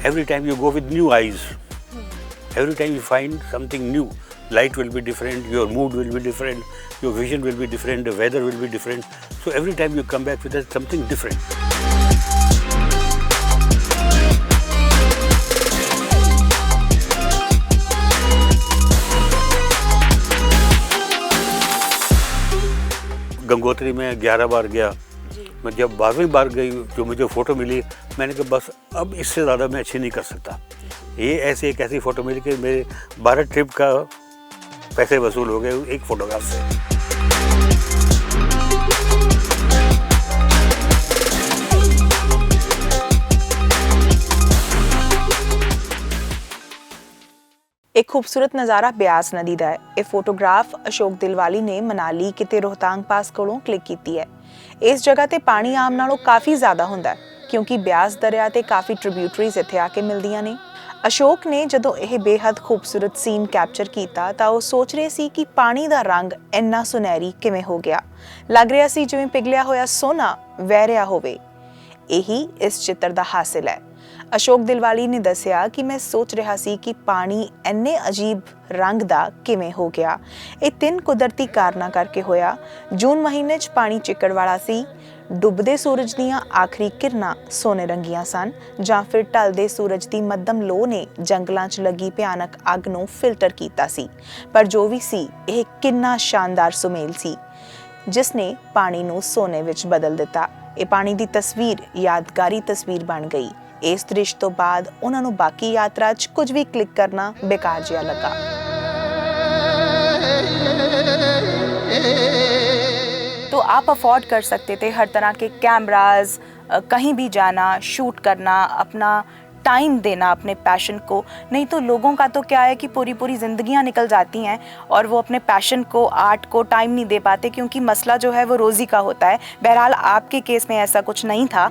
Every time you go with new eyes. Every time you find something new. Light will be different, your mood will be different, your vision will be different, the weather will be different. So every time you come back with something different. Gangotri में 11 बार गया। मैं जब 12वीं बार गई, जो मुझे photo मिली, मैंने कहा बस अब इससे ज़्यादा मैं अच्छी नहीं कर सकता। ये एक ऐसी फ़ोटो मिली कि मेरे 12 ट्रिप का पैसे वसूल हो गए एक फ़ोटोग्राफ से। एक खूबसूरत नज़ारा ਬਿਆਸ ਨਦੀ ਦਾ ਹੈ। ਇਹ ਫੋਟੋਗ੍ਰਾਫ ਅਸ਼ੋਕ ਦਿਲਵਾਲੀ ਨੇ ਮਨਾਲੀ ਕਿਤੇ ਰੋਹਤਾਂਗ ਪਾਸ ਕੋਲੋਂ ਕਲਿੱਕ ਕੀਤੀ ਹੈ। ਇਸ ਜਗ੍ਹਾ ਤੇ ਪਾਣੀ ਆਮ ਨਾਲੋਂ ਕਾਫੀ ਜ਼ਿਆਦਾ ਹੁੰਦਾ ਹੈ ਕਿਉਂਕਿ ਬਿਆਸ ਦਰਿਆ ਤੇ ਕਾਫੀ ਟ੍ਰਿਬਿਊਟਰੀਜ਼ ਇੱਥੇ ਆ ਕੇ ਮਿਲਦੀਆਂ ਨੇ। ਅਸ਼ੋਕ ਨੇ ਜਦੋਂ ਇਹ ਬੇਹੱਦ ਖੂਬਸੂਰਤ ਸੀਨ ਕੈਪਚਰ ਕੀਤਾ ਤਾਂ ਉਹ ਸੋਚ ਰਹੇ ਸੀ ਕਿ ਪਾਣੀ ਦਾ ਰੰਗ ਇੰਨਾ ਸੁਨਹਿਰੀ ਕਿਵੇਂ ਹੋ ਗਿਆ। ਲੱਗ ਰਿਹਾ ਸੀ ਜਿਵੇਂ ਪਿਘਲਿਆ ਹੋਇਆ ਸੋਨਾ ਵਹਿ ਰਿਹਾ ਹੋਵੇ। ਇਹੀ ਇਸ ਚਿੱਤਰ ਦਾ ਹਾਸਿਲ ਹੈ। ਅਸ਼ੋਕ ਦਿਲਵਾਲੀ ਨੇ ਦੱਸਿਆ ਕਿ ਮੈਂ ਸੋਚ ਰਿਹਾ ਸੀ ਕਿ ਪਾਣੀ ਇੰਨੇ ਅਜੀਬ ਰੰਗ ਦਾ ਕਿਵੇਂ ਹੋ ਗਿਆ। ਇਹ 3 ਕੁਦਰਤੀ ਕਾਰਨਾਂ ਕਰਕੇ ਹੋਇਆ। ਜੂਨ ਮਹੀਨੇ 'ਚ ਪਾਣੀ ਚਿੱਕੜ ਵਾਲਾ ਸੀ, ਡੁੱਬਦੇ ਸੂਰਜ ਦੀਆਂ ਆਖਰੀ ਕਿਰਨਾਂ ਸੋਨੇ ਰੰਗੀਆਂ ਸਨ, ਜਾਂ ਫਿਰ ਢਲਦੇ ਸੂਰਜ ਦੀ ਮੱਧਮ ਲੋ ਨੇ ਜੰਗਲਾਂ 'ਚ ਲੱਗੀ ਭਿਆਨਕ ਅੱਗ ਨੂੰ ਫਿਲਟਰ ਕੀਤਾ ਸੀ। ਪਰ ਜੋ ਵੀ ਸੀ, ਇਹ ਕਿੰਨਾ ਸ਼ਾਨਦਾਰ ਸੁਮੇਲ ਸੀ ਜਿਸ ਨੇ ਪਾਣੀ ਨੂੰ ਸੋਨੇ ਵਿੱਚ ਬਦਲ ਦਿੱਤਾ। ਇਹ ਪਾਣੀ ਦੀ ਤਸਵੀਰ ਯਾਦਗਾਰੀ ਤਸਵੀਰ ਬਣ ਗਈ। ਇਸ ਦ੍ਰਿਸ਼ ਤੋਂ ਬਾਅਦ ਉਹਨਾਂ ਨੂੰ ਬਾਕੀ ਯਾਤਰਾ 'ਚ ਕੁਝ ਵੀ ਕਲਿੱਕ ਕਰਨਾ ਬੇਕਾਰ ਜਿਹਾ ਲੱਗਾ। तो आप अफोर्ड कर सकते थे हर तरह के कैमराज, कहीं भी जाना, शूट करना, अपना टाइम देना अपने पैशन को। नहीं तो लोगों का तो क्या है कि पूरी पूरी ज़िंदगियां निकल जाती हैं और वो अपने पैशन को, आर्ट को टाइम नहीं दे पाते क्योंकि मसला जो है वो रोज़ी का होता है। बहरहाल आपके केस में ऐसा कुछ नहीं था।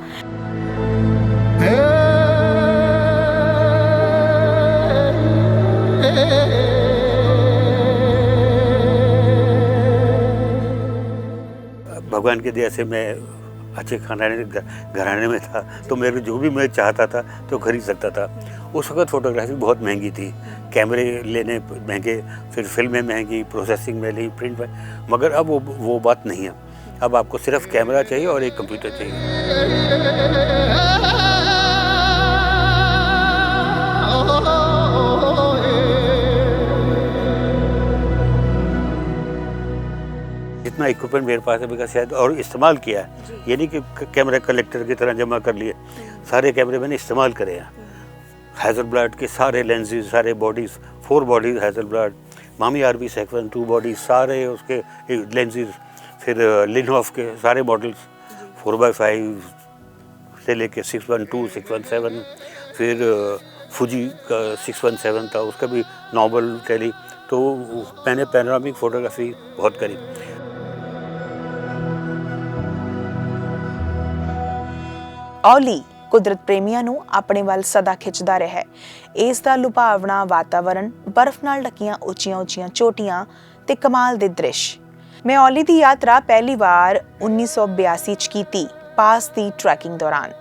भगवान की दया से मैं अच्छे घराने में था, तो मेरे जो भी मैं चाहता था तो खरीद सकता था। उस वक्त फ़ोटोग्राफी बहुत महंगी थी, कैमरे लेने महंगे, फिर फिल्में महंगी, प्रोसेसिंग महंगी, प्रिंट में। मगर अब वो बात नहीं है। अब आपको सिर्फ कैमरा चाहिए और एक कंप्यूटर चाहिए। जितना इक्विपमेंट मेरे पास है मेरा शायद और इस्तेमाल किया है, ये नहीं कि कैमरा कलेक्टर की तरह जमा कर लिए। सारे कैमरे मैंने इस्तेमाल करे हैं। हैज़लब्लड के सारे लेंसेज, सारे बॉडीज़, 4 बॉडीज़ हैज़लब्लड, मामी RB 2 बॉडीज़, सारे उसके लेंसेज, फिर लिनहॉफ के सारे मॉडल्स 4x5 से लेके 612, 617, फिर फुजी का 617 था, उसका भी नॉर्मल टेली। तो मैंने पैनोरामिक फ़ोटोग्राफी बहुत करी। ਔਲੀ ਕੁਦਰਤ ਪ੍ਰੇਮੀਆਂ ਨੂੰ ਆਪਣੇ ਵੱਲ ਸਦਾ ਖਿੱਚਦਾ ਰਿਹਾ ਹੈ। ਇਸ ਦਾ ਲੁਭਾਵਣਾ ਵਾਤਾਵਰਣ, ਬਰਫ਼ ਨਾਲ ਢੱਕੀਆਂ ਉੱਚੀਆਂ ਚੋਟੀਆਂ ਤੇ ਕਮਾਲ ਦੇ ਦ੍ਰਿਸ਼। ਮੈਂ ਔਲੀ ਦੀ ਯਾਤਰਾ ਪਹਿਲੀ ਵਾਰ 1982 'ਚ ਕੀਤੀ, ਪਾਸ ਦੀ ਟਰੈਕਿੰਗ ਦੌਰਾਨ।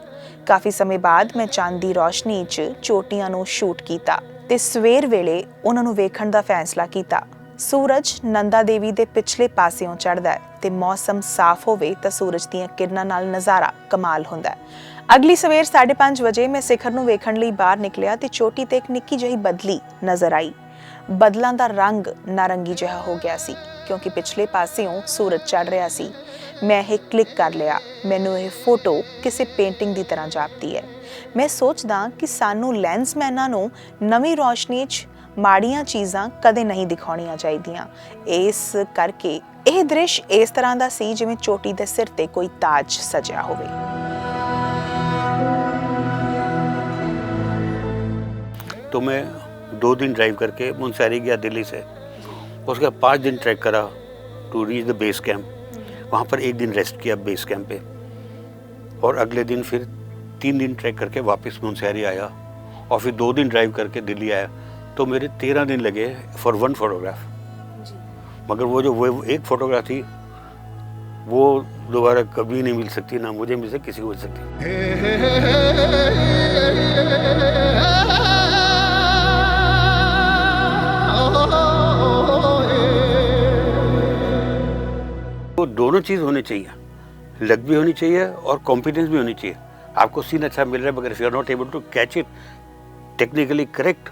ਕਾਫੀ ਸਮੇਂ ਬਾਅਦ ਮੈਂ ਚੰਦ ਦੀ ਰੋਸ਼ਨੀ 'ਚ ਚੋਟੀਆਂ ਨੂੰ ਸ਼ੂਟ ਕੀਤਾ ਤੇ ਸਵੇਰ ਵੇਲੇ ਉਹਨਾਂ ਨੂੰ ਵੇਖਣ ਦਾ ਫੈਸਲਾ ਕੀਤਾ। ਸੂਰਜ ਨੰਦਾ ਦੇਵੀ ਦੇ ਪਿਛਲੇ ਪਾਸਿਓਂ ਚੜ੍ਹਦਾ ਹੈ ਤੇ ਮੌਸਮ ਸਾਫ਼ ਹੋਵੇ ਤਾਂ ਸੂਰਜ ਦੀਆਂ ਕਿਰਨਾਂ ਨਾਲ ਨਜ਼ਾਰਾ ਕਮਾਲ ਹੁੰਦਾ ਹੈ। ਅਗਲੀ ਸਵੇਰ 5:30 ਵਜੇ ਮੈਂ ਸਿਖਰ ਨੂੰ ਵੇਖਣ ਲਈ ਬਾਹਰ ਨਿਕਲਿਆ ਤੇ ਚੋਟੀ ਤੇ ਇੱਕ ਨਿੱਕੀ ਜਿਹੀ ਬਦਲੀ ਨਜ਼ਰ ਆਈ। ਬਦਲਾਂ ਦਾ ਰੰਗ ਨਾਰੰਗੀ ਜਿਹਾ ਹੋ ਗਿਆ ਸੀ ਕਿਉਂਕਿ ਪਿਛਲੇ ਪਾਸਿਓਂ ਸੂਰਜ ਚੜ੍ਹ ਰਿਹਾ ਸੀ। ਮੈਂ ਇਹ ਕਲਿੱਕ ਕਰ ਲਿਆ। ਮੈਨੂੰ ਇਹ ਫੋਟੋ ਕਿਸੇ ਪੇਂਟਿੰਗ ਦੀ ਤਰ੍ਹਾਂ ਜਾਪਦੀ ਹੈ। ਮੈਂ ਸੋਚਦਾ ਕਿ ਸਾਨੂੰ ਲੈਂਸਮੈਨਾਂ ਨੂੰ ਨਵੀਂ ਰੋਸ਼ਨੀ 'ਚ ਮਾੜੀਆਂ ਚੀਜ਼ਾਂ ਕਦੇ ਨਹੀਂ ਦਿਖਾਉਣੀਆਂ ਚਾਹੀਦੀਆਂ। ਇਸ ਕਰਕੇ ਇਹ ਦ੍ਰਿਸ਼ ਇਸ ਤਰ੍ਹਾਂ ਦਾ ਸੀ ਜਿਵੇਂ ਚੋਟੀ ਦੇ ਸਿਰ ਤੇ ਕੋਈ ਤਾਜ ਸਜਿਆ ਹੋਵੇ। तो मैं 2 दिन ड्राइव करके मुनस्यारी गया दिल्ली से। उसके बाद 5 दिन ट्रैक करा to reach the base camp. वहाँ पर 1 दिन रेस्ट किया बेस कैंप पे, और अगले दिन फिर 3 दिन ट्रैक करके वापस मुनस्यारी आया, और फिर 2 दिन ड्राइव करके दिल्ली आया। तो मेरे 13 दिन लगे फॉर 1 फोटोग्राफ। मगर वो एक फ़ोटोग्राफ थी वो दोबारा कभी नहीं मिल सकती, ना मुझे मिल सकती, किसी को मिल सकती। दोनों चीज़ होनी चाहिए, लक भी होनी चाहिए और कॉम्पिटेंस भी होनी चाहिए। आपको सीन अच्छा मिल रहा है मगर if you are not able to catch it technically correct,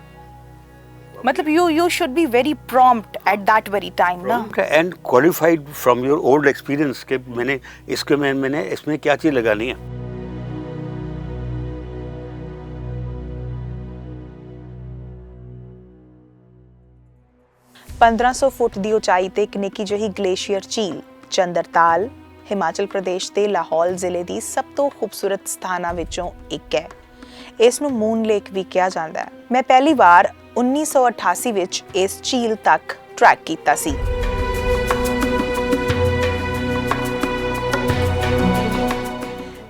मतलब you should be very prompt at that very time ना, and qualified from your old experience के मैंने इसमें क्या चीज़ लगानी है। 1500 ਫੁੱਟ ਦੀ ਉਚਾਈ ਤੇ ਇੱਕ ਨਿੱਕੀ ਜਿਹੀ ਗਲੇਸ਼ੀਅਰ ਝੀਲ ਚੰਦਰਤਾਲ ਹਿਮਾਚਲ ਪ੍ਰਦੇਸ਼ ਦੇ ਲਾਹੌਲ ਜ਼ਿਲ੍ਹੇ ਦੀ ਸਭ ਤੋਂ ਖੂਬਸੂਰਤ ਸਥਾਨਾਂ ਵਿੱਚੋਂ ਇੱਕ ਹੈ। ਇਸ ਨੂੰ ਮੂਨ ਲੇਕ ਵੀ ਕਿਹਾ ਜਾਂਦਾ ਹੈ। ਮੈਂ ਪਹਿਲੀ ਵਾਰ 1988 ਵਿੱਚ ਇਸ ਝੀਲ ਤੱਕ ਟਰੈਕ ਕੀਤਾ ਸੀ।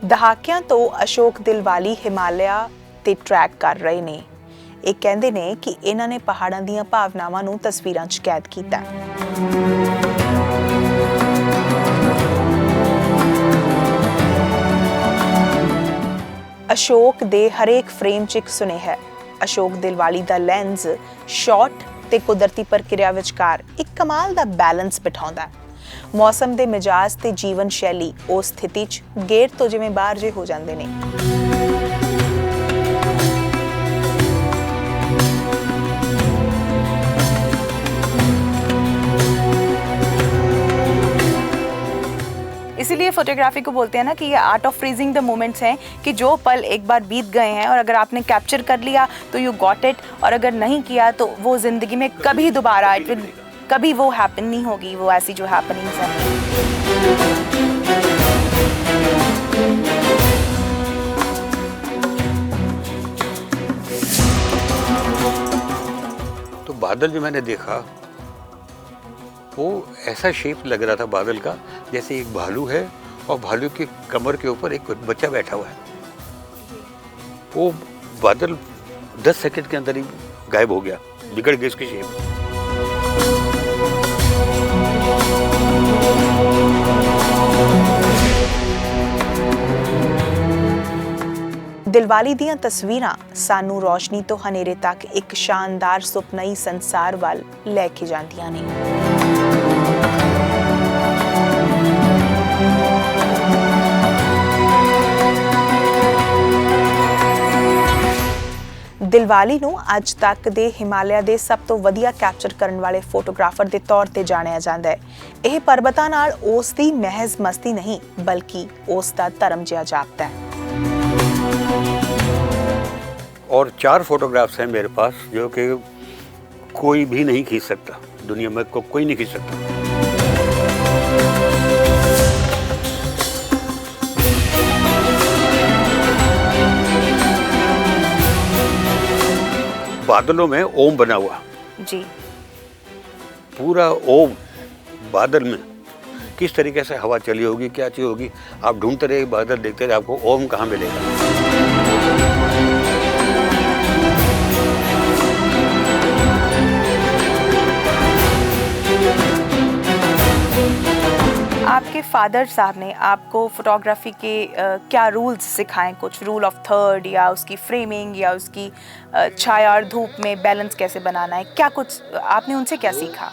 ਦਹਾਕਿਆਂ ਤੋਂ ਅਸ਼ੋਕ ਦਿਲਵਾਲੀ ਹਿਮਾਲਿਆ ਤੇ ਟਰੈਕ ਕਰ ਰਹੇ ਨੇ। ਇਹ ਕਹਿੰਦੇ ਨੇ ਕਿ ਇਹਨਾਂ ਨੇ ਪਹਾੜਾਂ ਦੀਆਂ ਭਾਵਨਾਵਾਂ ਨੂੰ ਤਸਵੀਰਾਂ 'ਚ ਕੈਦ ਕੀਤਾ। ਅਸ਼ੋਕ ਦੇ ਹਰੇਕ ਫਰੇਮ 'ਚ ਇੱਕ ਸੁਨੇਹਾ ਹੈ। ਅਸ਼ੋਕ ਦਿਲਵਾਲੀ ਦਾ ਲੈਂਸ ਸ਼ਾਟ ਤੇ ਕੁਦਰਤੀ ਪ੍ਰਕਿਰਿਆ ਵਿਚਕਾਰ ਇੱਕ ਕਮਾਲ ਦਾ ਬੈਲੈਂਸ ਬਿਠਾਉਂਦਾ ਹੈ। ਮੌਸਮ ਦੇ ਮਿਜਾਜ਼ ਤੇ ਜੀਵਨ ਸ਼ੈਲੀ ਉਸ ਸਥਿਤੀ 'ਚ ਗੇਟ ਤੋਂ ਜਿਵੇਂ ਬਾਹਰ ਜੇ ਹੋ ਜਾਂਦੇ ਨੇ। इसीलिए फोटोग्राफी को बोलते हैं ना कि ये art of freezing the moments हैं, कि जो पल एक बार बीत गए हैं और अगर आपने कैप्चर कर लिया तो यू गॉट इट, और अगर नहीं किया तो वो ज़िंदगी में कभी दोबारा कभी वो हैपन नहीं होगी, वो ऐसी जो हैपनिंग्स हैं। तो बादल जो मैंने देखा वो ऐसा शेप लग रहा था बादल का जैसे एक भालू है और भालू की कमर के ऊपर एक बच्चा बैठा हुआ है। वो बादल 10 सेकंड के अंदर ही गायब हो गया, बिगड़ गई उसकी शेप। ਦਿਲਵਾਲੀ ਦੀਆਂ ਤਸਵੀਰਾਂ ਸਾਨੂੰ ਰੋਸ਼ਨੀ ਤੋਂ ਹਨੇਰੇ ਤੱਕ ਇੱਕ ਸ਼ਾਨਦਾਰ ਸੁਪਨਈ ਸੰਸਾਰ ਵੱਲ ਲੈ ਕੇ ਜਾਂਦੀਆਂ ਨੇ। ਦਿਲਵਾਲੀ ਨੂੰ ਅੱਜ ਤੱਕ ਦੇ ਹਿਮਾਲਿਆ ਦੇ ਸਭ ਤੋਂ ਵਧੀਆ ਕੈਪਚਰ ਕਰਨ ਵਾਲੇ ਫੋਟੋਗ੍ਰਾਫਰ ਦੇ ਤੌਰ ਤੇ ਜਾਣਿਆ ਜਾਂਦਾ ਹੈ। ਇਹ ਪਰਬਤਾਂ ਨਾਲ ਉਸ ਦੀ ਮਹਿਜ਼ ਮਸਤੀ ਨਹੀਂ ਬਲਕਿ ਉਸ ਦਾ ਧਰਮ ਜਿਹਾ ਜਾਪਦਾ ਹੈ। और 4 फोटोग्राफ्स हैं मेरे पास जो कि कोई भी नहीं खींच सकता, दुनिया में कोई नहीं खींच सकता। बादलों में ओम बना हुआ जी, पूरा ओम बादल में किस तरीके से हवा चली होगी, क्या चीज होगी, आप ढूंढते रहे बादल देखते रहे, आपको ओम कहाँ मिलेगा। आपके फादर साहब ने आपको फोटोग्राफी के क्या रूल्स सिखाएं, कुछ रूल ऑफ थर्ड या उसकी फ्रेमिंग या उसकी छाया और धूप में बैलेंस कैसे बनाना है, क्या कुछ आपने उनसे क्या सीखा?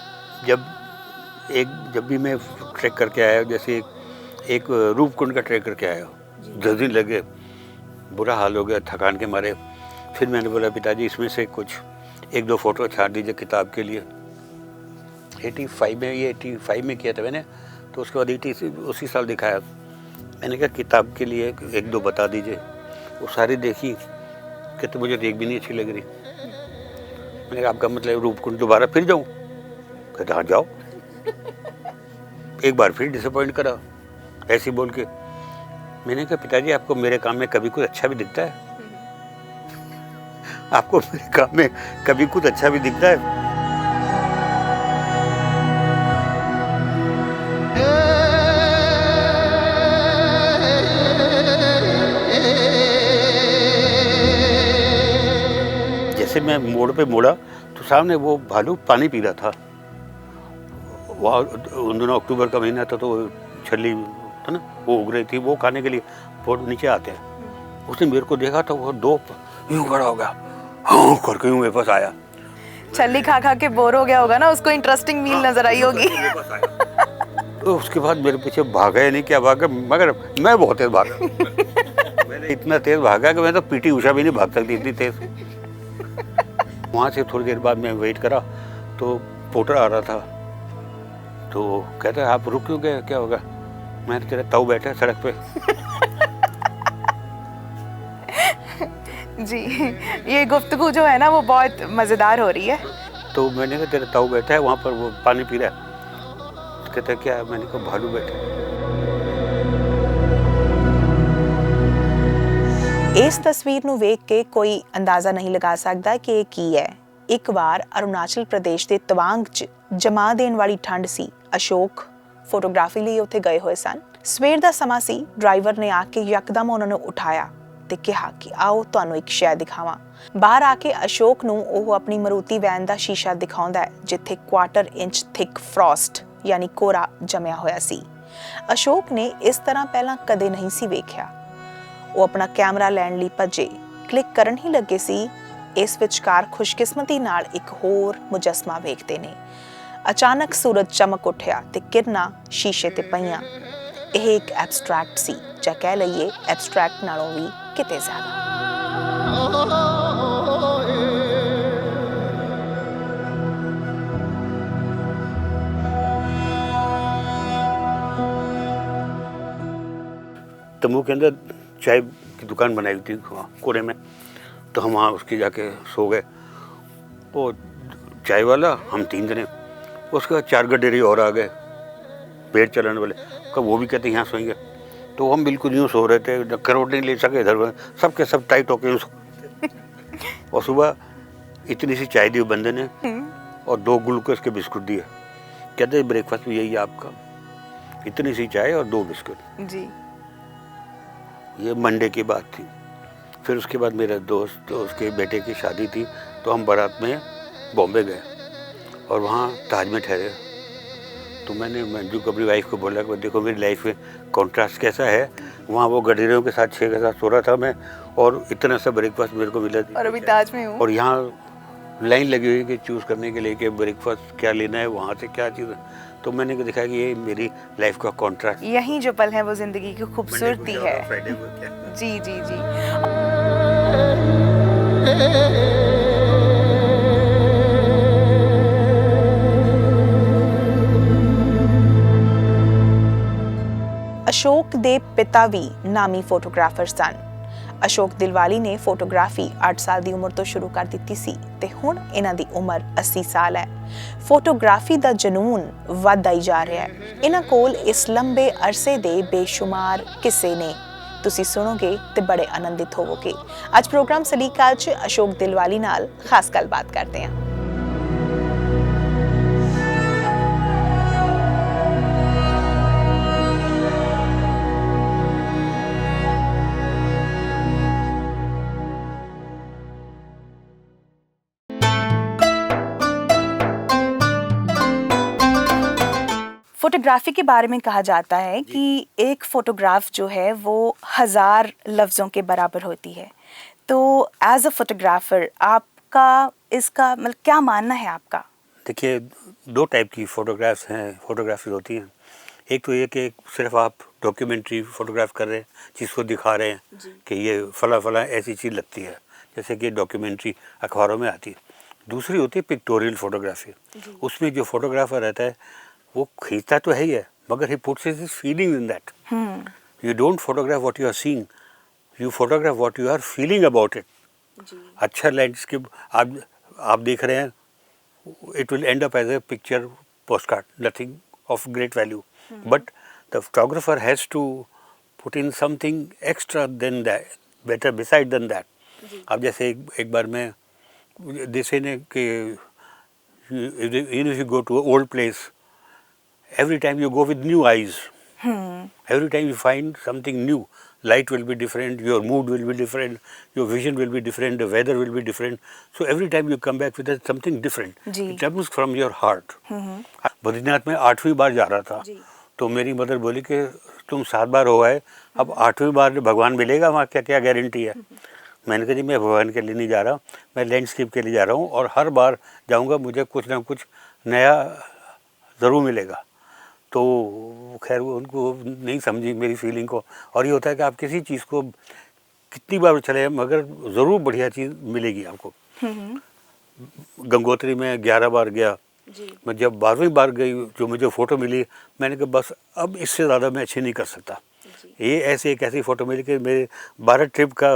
जब भी मैं ट्रैक करके आया, जैसे एक रूपकुंड का ट्रैक करके आया, 10 दिन लगे, बुरा हाल हो गया थकान के मारे। फिर मैंने बोला पिताजी इसमें से कुछ 1-2 फोटो छाट दीजिए किताब के लिए। 85 में किया था मैंने, तो उसके बाद 80 उसी साल दिखाया। मैंने कहा किताब के लिए 1-2 बता दीजिए। वो सारी देखी, कहते मुझे तो एक भी नहीं अच्छी लग रही। मैंने कहा आपका मतलब रूपकुंड दोबारा फिर जाऊँ? कहते हाँ जाओ। एक बार फिर डिसअपॉइंट करा ऐसे बोल के। मैंने कहा पिताजी आपको मेरे काम में कभी कुछ अच्छा भी दिखता है? आपको मेरे काम में कभी कुछ अच्छा भी दिखता है? जैसे मैं मोड़ पे मुड़ा तो सामने वो भालू पानी पी रहा था। वहाँ उन दिनों अक्टूबर का महीना था तो छली था ना, वो उग रही थी, वो खाने के लिए बहुत नीचे आते हैं। उसने मेरे को देखा तो वो 2 यूँ खड़ा हो गया, हाँ करके यूँ मेरे पास आया। छल्ली खा खा के बोर हो गया होगा ना, उसको इंटरेस्टिंग मील नजर आई होगी। तो उसके बाद मेरे पीछे भागा या नहीं क्या भागा, मगर मैं बहुत तेज भागा। मैंने इतना तेज भागा कि मैं तो पीटी उषा भी नहीं भाग सकती इतनी तेज। वहाँ से थोड़ी देर बाद मैं वेट करा तो पोर्टर आ रहा था, तो कहते हैं आप रुक क्यों गए, क्या होगा? मैंने तेरा ताऊ बैठा है सड़क पे। जी, ये गुफ्तगू जो है ना वो बहुत मज़ेदार हो रही है। तो मैंने कहा तेरा ताऊ बैठा है वहाँ पर, वो पानी पी रहा है। कहता है क्या है? मैंने कहा भालू बैठा है। ਇਸ ਤਸਵੀਰ ਨੂੰ ਵੇਖ ਕੇ ਕੋਈ ਅੰਦਾਜ਼ਾ ਨਹੀਂ ਲਗਾ ਸਕਦਾ ਕਿ ਇਹ ਕੀ ਹੈ। ਇੱਕ ਵਾਰ ਅਰੁਣਾਚਲ ਪ੍ਰਦੇਸ਼ ਦੇ ਤਵਾਂਗ 'ਚ ਜਮਾ ਦੇਣ ਵਾਲੀ ਠੰਡ ਸੀ। ਅਸ਼ੋਕ ਫੋਟੋਗ੍ਰਾਫੀ ਲਈ ਉੱਥੇ ਗਏ ਹੋਏ ਸਨ। ਸਵੇਰ ਦਾ ਸਮਾਂ ਸੀ। ਡਰਾਈਵਰ ਨੇ ਆ ਕੇ ਯਕਦਮ ਉਹਨਾਂ ਨੂੰ ਉਠਾਇਆ ਤੇ ਕਿਹਾ ਕਿ ਆਓ ਤੁਹਾਨੂੰ ਇੱਕ ਸ਼ੈ ਦਿਖਾਵਾਂ। ਬਾਹਰ ਆ ਕੇ ਅਸ਼ੋਕ ਨੂੰ ਉਹ ਆਪਣੀ ਮਰੂਤੀ ਵੈਨ ਦਾ ਸ਼ੀਸ਼ਾ ਦਿਖਾਉਂਦਾ ਹੈ ਜਿੱਥੇ 1/4 ਇੰਚ ਥਿਕ ਫਰੋਸਟ ਯਾਨੀ ਕੋਰਾ ਜਮਿਆ ਹੋਇਆ ਸੀ। ਅਸ਼ੋਕ ਨੇ ਇਸ ਤਰ੍ਹਾਂ ਪਹਿਲਾਂ ਕਦੇ ਨਹੀਂ ਸੀ ਵੇਖਿਆ। ਉਹ ਆਪਣਾ ਕੈਮਰਾ ਲੈਣ ਲਈ ਭੱਜੇ, ਕਲਿੱਕ ਕਰਨ ਹੀ ਲੱਗੇ ਸੀ। ਇਸ ਵਿਚਕਾਰ ਖੁਸ਼ਕਿਸਮਤੀ ਨਾਲ ਇੱਕ ਹੋਰ ਮੁਜੱਸਮਾ ਵੇਖਦੇ ਨੇ। ਅਚਾਨਕ ਸੂਰਜ ਚਮਕ ਉੱਠਿਆ ਤੇ ਕਿਰਨਾਂ ਸ਼ੀਸ਼ੇ ਤੇ ਪਈਆਂ। ਇਹ ਇੱਕ ਐਬਸਟਰੈਕਟ ਸੀ, ਜਾਂ ਕਹਿ ਲਈਏ ਐਬਸਟਰੈਕਟ ਨਾਲੋਂ ਵੀ ਕਿਤੇ ਜ਼ਿਆਦਾ। तंबू के अंदर चाय की दुकान बनाई हुई थी कोने में, तो हम वहाँ उसके जाके सो गए। वो चाय वाला, हम 3 जने, उसके बाद 4 गडेरी और आ गए पेड़ चलाने वाले, कब वो भी कहते यहाँ सोएंगे। तो हम बिल्कुल यूँ सो रहे थे, करवट नहीं ले सके इधर, सबके सब टाइट होके यूँ सो। और सुबह इतनी सी चाय दी बंदे ने और 2 ग्लूकोज के बिस्कुट दिए। कहते ब्रेकफास्ट भी यही है आपका, इतनी सी चाय और 2 बिस्कुट जी। ये मंडे की बात थी। फिर उसके बाद मेरा दोस्त, तो उसके बेटे की शादी थी, तो हम बारात में बॉम्बे गए और वहाँ ताज में ठहरे। तो मैंने मंजू को अपनी वाइफ को बोला कि देखो मेरी लाइफ में कॉन्ट्रास्ट कैसा है। वहाँ वो गडेरियों के साथ 6 के साथ सो रहा था मैं, और इतना सा ब्रेकफास्ट मेरे को मिला। और अभी ताज में हूँ। और यहाँ लाइन लगी हुई है कि चूज़ करने के लिए कि ब्रेकफास्ट क्या लेना है, वहाँ से क्या चीज़। तो मैंने देखा कि ये मेरी लाइफ का कॉन्ट्रास्ट। यही जो पल है वो जिंदगी की खूबसूरती है। जी जी जी। ਅਸ਼ੋਕ ਦੇ ਪਿਤਾ ਵੀ ਨਾਮੀ ਫੋਟੋਗ੍ਰਾਫਰ ਸਨ। ਅਸ਼ੋਕ ਦਿਲਵਾਲੀ ਨੇ ਫੋਟੋਗ੍ਰਾਫੀ 8 ਸਾਲ ਦੀ ਉਮਰ ਤੋਂ ਸ਼ੁਰੂ ਕਰ ਦਿੱਤੀ ਸੀ ਤੇ ਹੁਣ ਇਹਨਾਂ ਦੀ ਉਮਰ 80 ਸਾਲ ਹੈ। ਫੋਟੋਗ੍ਰਾਫੀ ਦਾ ਜਨੂਨ ਵੱਧਦਾ ਹੀ ਜਾ ਰਿਹਾ ਹੈ। ਇਹਨਾਂ ਕੋਲ ਇਸ ਲੰਬੇ ਅਰਸੇ ਦੇ ਬੇਸ਼ੁਮਾਰ ਕਿੱਸੇ ਨੇ। ਤੁਸੀਂ ਸੁਣੋਗੇ ਤੇ ਬੜੇ ਆਨੰਦਿਤ ਹੋਵੋਗੇ। ਅੱਜ ਪ੍ਰੋਗਰਾਮ ਸਲੀਕਾ 'ਚ ਅਸ਼ੋਕ ਦਿਲਵਾਲੀ ਨਾਲ ਖਾਸ ਗੱਲਬਾਤ ਕਰਦੇ ਹਾਂ। फोटोग्राफी के बारे में कहा जाता है कि एक फोटोग्राफ जो है वो 1000 लफ्ज़ों के बराबर होती है। तो एज अ फोटोग्राफर आपका इसका मतलब क्या मानना है आपका? देखिए 2 टाइप की फोटोग्राफी होती हैं। एक तो ये कि सिर्फ आप डॉक्यूमेंट्री फोटोग्राफ कर रहे हैं, चीज़ को दिखा रहे हैं कि ये फला ऐसी चीज़ लगती है, जैसे कि डॉक्यूमेंट्री अखबारों में आती है। दूसरी होती है पिक्टोरियल फोटोग्राफी। उसमें जो फोटोग्राफर रहता है वो खींचता तो है ही है, मगर he puts his feeling in that. You don't photograph what you are seeing, you photograph what you are feeling about it. अच्छा लैंडस्केप आप देख रहे हैं, it will end up as a picture postcard, nothing of great value, but the photographer has to put in something extra than that, better beside than that. अब जैसे एक बार मैं जैसे ने कि if you go to old place, every time you go with new eyes, every time you find something new, light will be different, your mood will be different, your vision will be different, the weather will be different. So every time you come back with something different, it comes from your heart. Badrinath में 8वीं बार जा रहा था, तो मेरी mother बोली कि तुम 7 बार हो आए, अब 8वीं बार भगवान मिलेगा वहाँ, क्या क्या गारंटी है। मैंने कहा जी मैं भगवान के लिए नहीं जा रहा, मैं लैंडस्केप के लिए जा रहा हूँ, और हर बार जाऊँगा मुझे कुछ ना कुछ नया ज़रूर मिलेगा। तो खैर वो उनको नहीं समझी मेरी फीलिंग को। और ये होता है कि आप किसी चीज़ को कितनी बार चले मगर ज़रूर बढ़िया चीज़ मिलेगी आपको। गंगोत्री में 11 बार गया जी। मैं, जब 12वीं बार गई जो मुझे फ़ोटो मिली मैंने कहा बस अब इससे ज़्यादा मैं अच्छी नहीं कर सकता। ये ऐसी एक ऐसी फ़ोटो मिली कि मेरे 12 ट्रिप का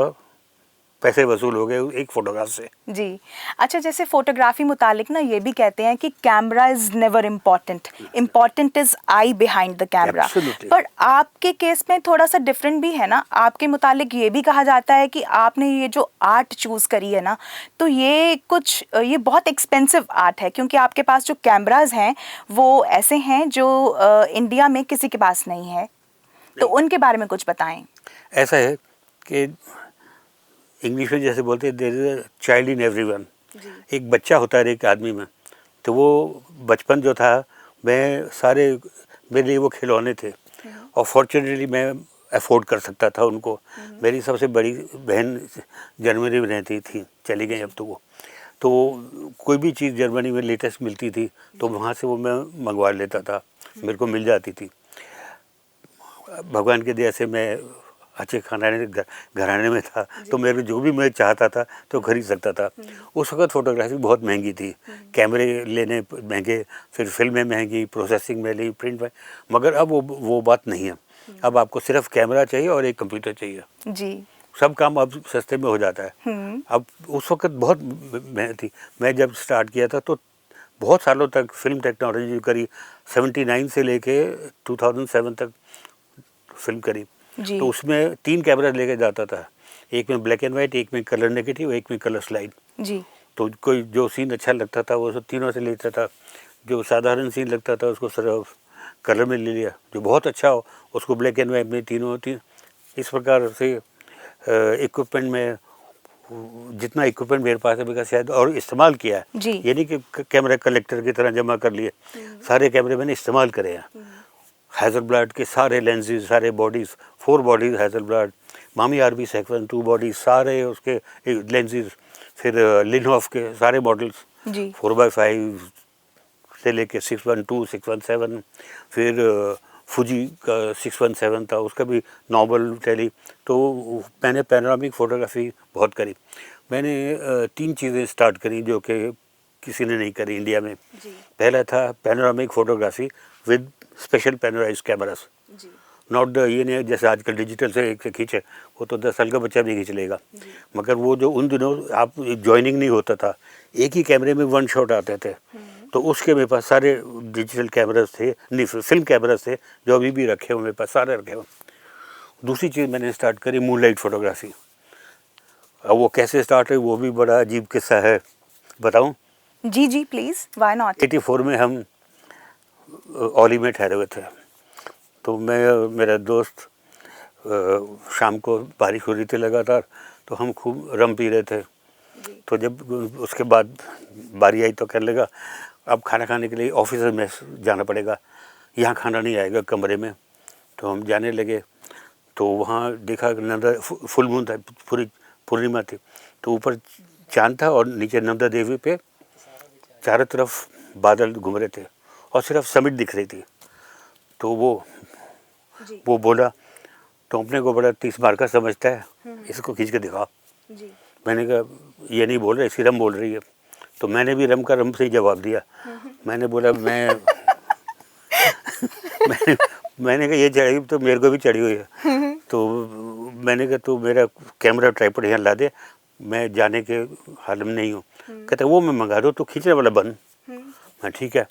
पैसे वसूल हो गए एक फ़ोटोग्राफ से। जी। अच्छा, जैसे फोटोग्राफी मुतालिक ना ये भी कहते हैं कि camera is never important, important is I behind the camera. Absolutely. पर आपके केस में थोड़ा सा डिफरेंट भी है ना। आपके मुतालिक ये भी कहा जाता है कि आपने ये जो आर्ट चूज करी है ना, तो ये बहुत एक्सपेंसिव आर्ट है, क्योंकि आपके पास जो कैमराज हैं वो ऐसे हैं जो इंडिया में किसी के पास नहीं है। तो उनके बारे में कुछ बताएं। ऐसा है कि इंग्लिश में जैसे बोलते हैं there is a child in everyone. एक बच्चा होता है एक आदमी में, तो वो बचपन जो था मेरे लिए वो खिलौने थे और फॉर्चुनेटली मैं अफोर्ड कर सकता था उनको। मेरी सबसे बड़ी बहन जर्मनी में रहती थी, चली गई अब तो कोई भी चीज़ जर्मनी में लेटेस्ट मिलती थी तो वहाँ से वो मैं मंगवा लेता था, मेरे को मिल जाती थी। भगवान की दया से मैं अच्छे खाने घराने में था तो मेरे जो भी मैं चाहता था तो खरीद सकता था। उस वक्त फ़ोटोग्राफी बहुत महंगी थी, कैमरे लेने महंगे, फिर फिल्में महंगी, प्रोसेसिंग महंगी, प्रिंट में। मगर अब वो बात नहीं है। अब आपको सिर्फ कैमरा चाहिए और एक कंप्यूटर चाहिए जी। सब काम अब सस्ते में हो जाता है। अब उस वक्त बहुत मेहनत थी। मैं जब स्टार्ट किया था तो बहुत सालों तक फिल्म टेक्नोलॉजी करी, 79 से लेके 2007 तक फिल्म करी। तो उसमें 3 कैमरा लेके जाता था, एक में ब्लैक एंड वाइट, एक में कलर नेगेटिव, एक में कलर स्लाइड। जी। तो कोई जो सीन अच्छा लगता था वो सब तीनों से लेता था, जो साधारण सीन लगता था उसको सिर्फ कलर में ले लिया, जो बहुत अच्छा हो उसको ब्लैक एंड वाइट में तीनों। इस प्रकार से इक्विपमेंट में जितना इक्विपमेंट मेरे पास है मेरा शायद और इस्तेमाल किया है। ये नहीं कि कैमरा कलेक्टर की तरह जमा कर लिए, सारे कैमरे मैंने इस्तेमाल करे हैं। हैज़लब्लड के सारे लेंसेज, सारे बॉडीज़, 4 बॉडीज़ हैज़लब्लड, मामी आरबी सेक्शन 2 बॉडीज़, सारे उसके लेंसेज, फिर लिनहॉफ के सारे मॉडल्स 4x5 से लेके 612, 617, फिर फुजी का 617 था, उसका भी नॉर्मल टेली। तो मैंने पैनोरामिक फ़ोटोग्राफी बहुत करी। मैंने 3 चीज़ें स्टार्ट करी जो कि किसी ने नहीं करी इंडिया में। पहला था panoramic photography with special panorise cameras. Not the ये नहीं जैसे आजकल डिजिटल से एक से खींचे, वो तो 10 साल का बच्चा भी खींच लेगा। मगर वो जो उन दिनों आप जॉइनिंग नहीं होता था, एक ही कैमरे में 1 शॉट आते थे। तो उसके मेरे पास सारे डिजिटल कैमरास थे, नहीं फिल्म कैमरास थे जो अभी भी रखे हुए मेरे पास, सारे रखे हुए। दूसरी चीज़ मैंने स्टार्ट करी मूनलाइट फ़ोटोग्राफी। अब वो कैसे स्टार्ट हुई वो भी बड़ा अजीब किस्सा है, बताऊं? जी जी प्लीज़, व्हाई नॉट। 84 में हम ओली में ठहरे हुए थे, तो मैं मेरा दोस्त शाम को बारिश हो रही थी लगातार, तो हम खूब रम पी रहे थे। तो जब उसके बाद बारी आई तो कहने लगा अब खाना खाने के लिए ऑफिस में जाना पड़ेगा, यहाँ खाना नहीं आएगा कमरे में। तो हम जाने लगे तो वहाँ देखा नंदा फुल मून था, पूरी पूर्णिमा थी, तो ऊपर चांद था और नीचे नंदा देवी पे चारों तरफ बादल घूम रहे थे और सिर्फ समिट दिख रही थी। तो वो बोला तो अपने को बड़ा 30 मार का समझता है, इसको खींच के दिखा। मैंने कहा ये नहीं बोल रहे, इसकी रम बोल रही है। तो मैंने भी रम का रम से ही जवाब दिया। मैंने बोला मैंने कहा ये चढ़ी तो मेरे को भी चढ़ी हुई है। तो मैंने कहा तो मेरा कैमरा ट्राइपॉड यहाँ ला दे, मैं जाने के हाल में नहीं हूँ। कहता वो मैं मंगा दूँ तो खींचने वाला बंद। मैं ठीक है,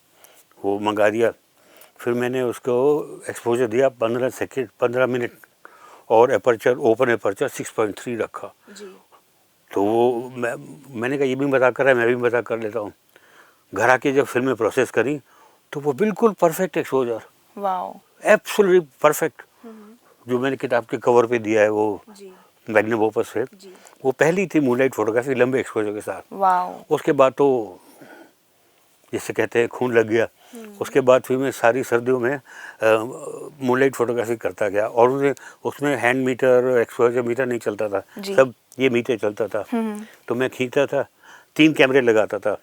वो मंगा दिया। फिर मैंने उसको एक्सपोजर दिया 15 मिनट और एपर्चर ओपन एपर्चर 6.3 रखा। तो वो मैंने कहा ये भी मजाक कर रहा है, मैं भी मजाक कर लेता हूँ। घर आके जब फिल्म में प्रोसेस करी तो वो बिल्कुल परफेक्ट एक्सपोजर, एब्सोल्युटली परफेक्ट। जो मैंने किताब के कवर पे दिया है वो मैग्नम ओपस से, वो पहली थी मूनलाइट फोटोग्राफी लंबे एक्सपोजर के साथ। उसके बाद तो जिसे कहते हैं खून लग गया। उसके बाद फिर मैं सारी सर्दियों में मूनलाइट फोटोग्राफी करता गया और उसमें हैंड मीटर एक्सपोजर मीटर नहीं चलता था, सब ये मीटर चलता था। तो मैं खींचता था, 3 कैमरे लगाता था,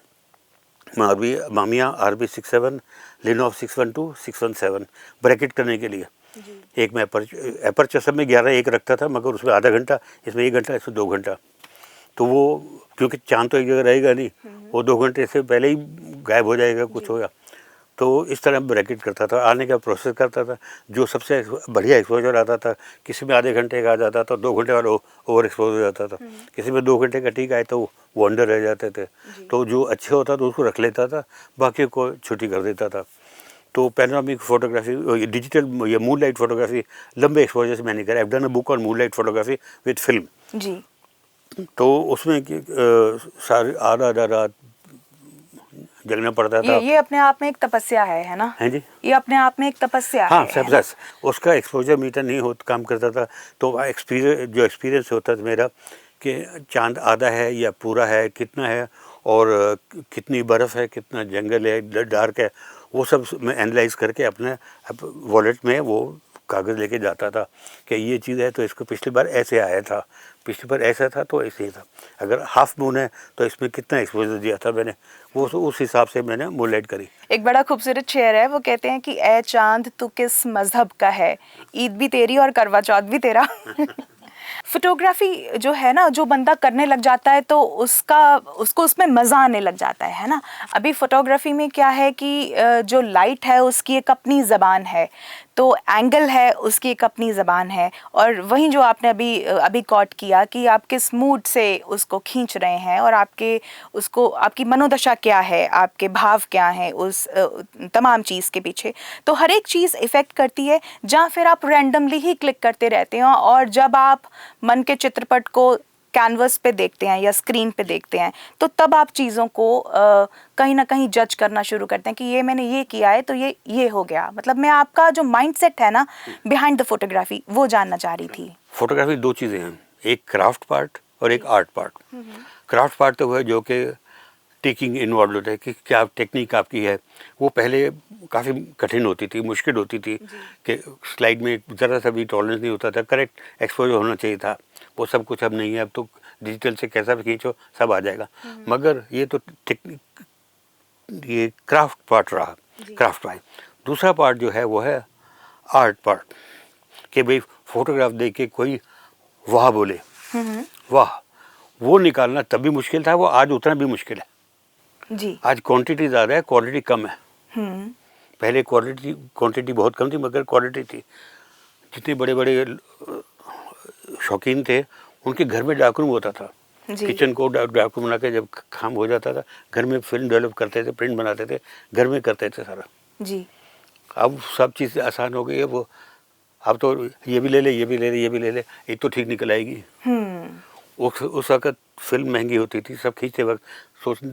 मैं अभी मामिया RB 67, लिनोफ 612, 617 ब्रैकेट करने के लिए। एक में एपर्चर सब में 11 एक रखता था, मगर उसमें आधा घंटा, इसमें 1 घंटा, इसमें 2 घंटा। तो वो क्योंकि चांद तो एक जगह रहेगा नहीं, वो 2 घंटे से पहले ही गायब हो जाएगा, कुछ होगा। तो इस तरह ब्रैकेट करता था, आने का प्रोसेस करता था। जो सबसे बढ़िया एक्सपोजर आता था, किसी में आधे घंटे का आ जाता था, 2 घंटे वाला ओवर एक्सपोज हो जाता था, किसी में 2 घंटे का ठीक आए तो वो अंडर रह जाते थे। तो जो अच्छे होता था उसको रख लेता था, बाकी को छुट्टी कर देता था। तो पैनोरामिक फोटोग्राफी, डिजिटल या मून लाइट फोटोग्राफी लंबे एक्सपोजर से मैंने करा। I have done a book on moonlight photography with film. जी। तो उसमें सारी आधा रात जगना पड़ता था। ये अपने आप में एक तपस्या है ना? हैं जी, ये अपने आप में एक तपस्या हाँ, है सब ना? उसका एक्सपोजर मीटर नहीं हो काम करता था। तो एक्सपीरियंस होता था मेरा कि चांद आधा है या पूरा है, कितना है, और कितनी बर्फ़ है, कितना जंगल है, डार्क है, वो सब मैं एनालाइज करके अपने वॉलेट में वो कागज़ लेके जाता था कि ये चीज़ है तो इसको पिछली बार ऐसे आया था, पिछली बार ऐसा था तो ऐसे ही था। अगर हाफ मून है तो इसमें कितना एक्सपोजर दिया था मैंने, वो उस हिसाब से मैंने मूनलाइट करी। एक बड़ा खूबसूरत शेर है, वो कहते हैं कि ए चांद तू किस मजहब का है, ईद भी तेरी और करवा चौथ भी तेरा। फोटोग्राफी जो है ना, जो बंदा करने लग जाता है तो उसको उसमें मज़ा आने लग जाता है ना। अभी फोटोग्राफी में क्या है कि जो लाइट है उसकी एक अपनी ज़बान है, तो एंगल है उसकी एक अपनी ज़बान है, और वहीं जो आपने अभी कॉट किया कि आप किस मूड से उसको खींच रहे हैं और आपकी मनोदशा क्या है, आपके भाव क्या हैं उस तमाम चीज़ के पीछे, तो हर एक चीज़ इफ़ेक्ट करती है। जहाँ फिर आप रैंडमली ही क्लिक करते रहते हैं, और जब आप मन के चित्रपट को कैनवस पे देखते हैं या स्क्रीन पे देखते हैं, तो तब आप चीज़ों को कहीं ना कहीं जज करना शुरू करते हैं कि ये मैंने ये किया है तो ये हो गया। मतलब मैं आपका जो माइंडसेट है ना बिहाइंड द फोटोग्राफी, वो जानना चाह रही थी। फोटोग्राफी 2 चीज़ें हैं, एक क्राफ्ट पार्ट और एक आर्ट पार्ट। क्राफ्ट पार्ट तो है जो कि टेकिंग इन्वॉल्व होता है कि क्या टेक्निक आपकी है। वो पहले काफ़ी कठिन होती थी, मुश्किल होती थी कि स्लाइड में ज़रा सा भी टॉलरेंस नहीं होता था, करेक्ट एक्सपोजर होना चाहिए था। वो सब कुछ अब नहीं है, अब तो डिजिटल से कैसा भी खींचो सब आ जाएगा। मगर ये तो टेक्निक, ये क्राफ्ट पार्ट रहा, क्राफ्ट पार्ट। दूसरा पार्ट जो है वो है आर्ट पार्ट, कि भाई फोटोग्राफ देख के कोई वाह बोले, वाह, वो निकालना तब भी मुश्किल था, वो आज उतना भी मुश्किल है जी। आज क्वांटिटी ज़्यादा है, क्वालिटी कम है। पहले क्वांटिटी बहुत कम थी मगर क्वालिटी थी। जितने बड़े बड़े शौकीन थे उनके घर में डार्क रूम होता था, किचन को डार्क रूम बना के जब काम हो जाता था घर में फिल्म डेवलप करते थे, प्रिंट बनाते थे, घर में करते थे सारा जी। अब सब चीज़ आसान हो गई है। वो अब तो ये भी ले ले, ये भी ले ले, ये भी ले ले, ये तो ठीक निकल आएगी। उस वक्त फिल्म महंगी होती थी, सब खींचते वक्त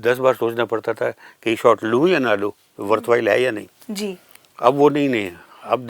10 बार सोचना पड़ता था कि शॉट लूँ या ना लूँ, वर्थवाइल है या नहीं जी। अब वो नहीं है। अब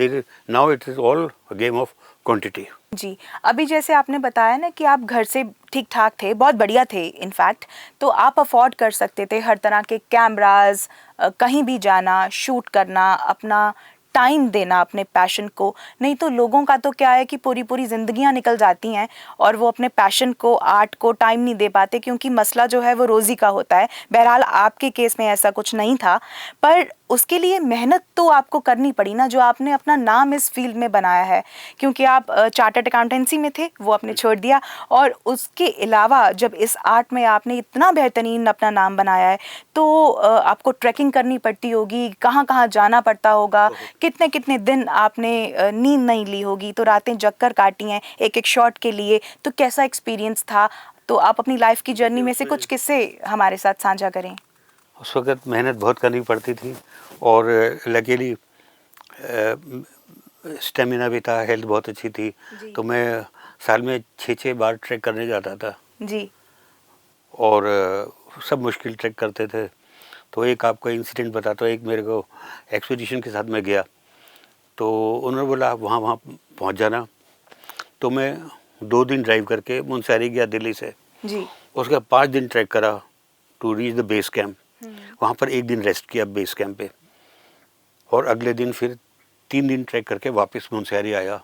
now it is all game of quantity. जी। अभी जैसे आपने बताया ना कि आप घर से ठीक ठाक थे, बहुत बढ़िया थे इनफैक्ट, तो आप अफोर्ड कर सकते थे हर तरह के कैमरास, कहीं भी जाना, शूट करना, अपना टाइम देना अपने पैशन को। नहीं तो लोगों का तो क्या है कि पूरी पूरी ज़िंदगियां निकल जाती हैं और वो अपने पैशन को, आर्ट को टाइम नहीं दे पाते, क्योंकि मसला जो है वो रोज़ी का होता है। बहरहाल आपके केस में ऐसा कुछ नहीं था, पर उसके लिए मेहनत तो आपको करनी पड़ी ना, जो आपने अपना नाम इस फील्ड में बनाया है। क्योंकि आप चार्टर्ड अकाउंटेंसी में थे, वो आपने छोड़ दिया, और उसके अलावा जब इस आर्ट में आपने इतना बेहतरीन अपना नाम बनाया है, तो आपको ट्रैकिंग करनी पड़ती होगी, कहाँ कहाँ जाना पड़ता होगा, कितने कितने दिन आपने नींद नहीं ली होगी, तो रातें जग कर काटी हैं एक एक शॉट के लिए। तो कैसा एक्सपीरियंस था? तो आप अपनी लाइफ की जर्नी में से कुछ किस्से हमारे साथ साझा करें। उस वक्त मेहनत बहुत करनी पड़ती थी और लकीली स्टेमिना भी था, हेल्थ बहुत अच्छी थी। तो मैं साल में 6 बार ट्रैक करने जाता था जी। और सब मुश्किल ट्रैक करते थे। तो एक आपको इंसिडेंट बताता हूँ। एक मेरे को एक्सपीडिशन के साथ में गया, तो उन्होंने बोला आप वहाँ पहुँच जाना। तो मैं 2 दिन ड्राइव करके मुनस्यारी गया दिल्ली से जी। उसका 5 दिन ट्रैक करा to reach the base camp. वहाँ पर 1 दिन रेस्ट किया बेस कैंप पे, और अगले दिन फिर 3 दिन ट्रैक करके वापस मुनस्यारी आया,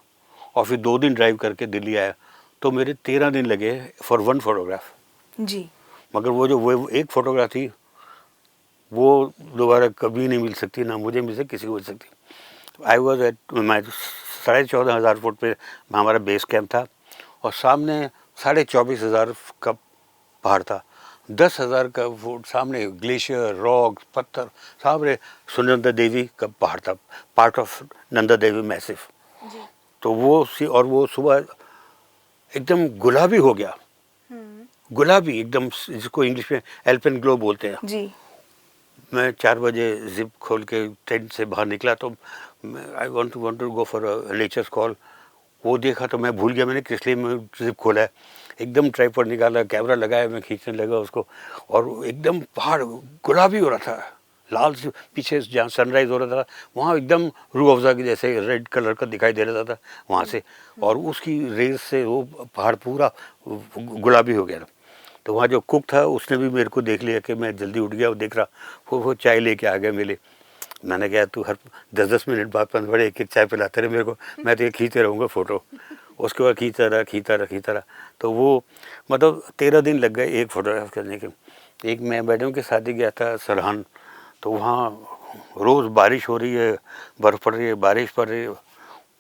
और फिर 2 दिन ड्राइव करके दिल्ली आया। तो मेरे 13 दिन लगे फॉर 1 फोटोग्राफ। जी। मगर वो एक फ़ोटोग्राफ थी वो दोबारा कभी नहीं मिल सकती, ना मुझे मिल सकती, किसी को मिल सकती। आई वॉज एट, मैं 14,500 फुट पे हमारा बेस कैंप था और सामने 24,500 का पहाड़ था। 10,000 का फुट सामने ग्लेशियर, रॉक, पत्थर, सामने सुनंदा देवी का पहाड़ था, part of Nanda Devi massive. तो वो और वो सुबह एकदम गुलाबी हो गया, गुलाबी एकदम, जिसको इंग्लिश में एल्पेन ग्लो बोलते हैं जी। मैं 4 बजे जिप खोल के टेंट से बाहर निकला तो I want to go for a nature's call. वो देखा तो मैं भूल गया मैंने किस लिए मैं जिप खोला है। एकदम ट्राइपॉड निकाला, कैमरा लगाया, मैं खींचने लगा उसको और एकदम पहाड़ गुलाबी हो रहा था, लाल से पीछे जहाँ सनराइज हो रहा था वहाँ एकदम रूह अफ़ज़ा की जैसे रेड कलर का दिखाई दे रहा था वहाँ से, और उसकी रेस से वो पहाड़ पूरा गुलाबी हो गया था। तो वहाँ जो कुक था उसने भी मेरे को देख लिया कि मैं जल्दी उठ गया, वो देख रहा, वो चाय लेके आ गया मेरे। मैंने कहा तू हर 10-10 मिनट बाद 5 बड़े एक चाय पिलाते रहे मेरे को, मैं तो ये खींचते रहूँगा फ़ोटो। उसके बाद खींचता रहा। तो वो मतलब 13 दिन लग गए एक फ़ोटोग्राफ करने के। एक मैं मैडम के साथ ही गया था सरहान, तो वहाँ रोज़ बारिश हो रही है, बर्फ़ पड़ रही है, बारिश पड़ रही है।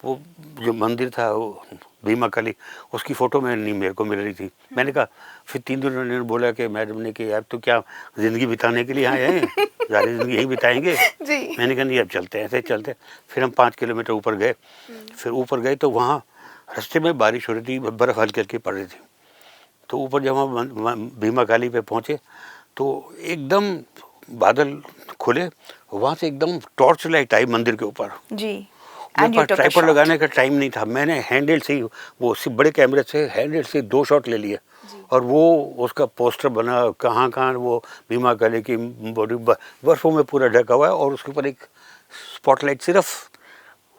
वो जो मंदिर था वो भीमा काली, उसकी फ़ोटो में नहीं मेरे को मिल रही थी। मैंने कहा फिर 3 दिन उन्होंने बोला कि मैडम ने कि आप तो क्या ज़िंदगी बिताने के लिए आए हैं, सारी ज़िंदगी यहीं बिताएंगे। जी। मैंने कहा नहीं अब चलते हैं, ऐसे चलते। फिर हम 5 किलोमीटर ऊपर गए। फिर ऊपर गए तो वहाँ रास्ते में बारिश हो रही थी, बर्फ़ हल्की हल्की पड़ रही थी। तो ऊपर जब हम भीमा काली पे पहुँचे तो एकदम बादल खुले, वहाँ से एकदम टॉर्च लाइट आई मंदिर के ऊपर। जी। मेरे पास ट्राइपॉड लगाने का टाइम नहीं था, मैंने हैंडल से ही वो बड़े कैमरे से हैंडल से 2 शॉट ले लिए और वो उसका पोस्टर बना, कहाँ कहाँ वो भीमा काली की बॉडी बर्फ़ों में पूरा ढका हुआ है और उसके ऊपर एक स्पॉटलाइट सिर्फ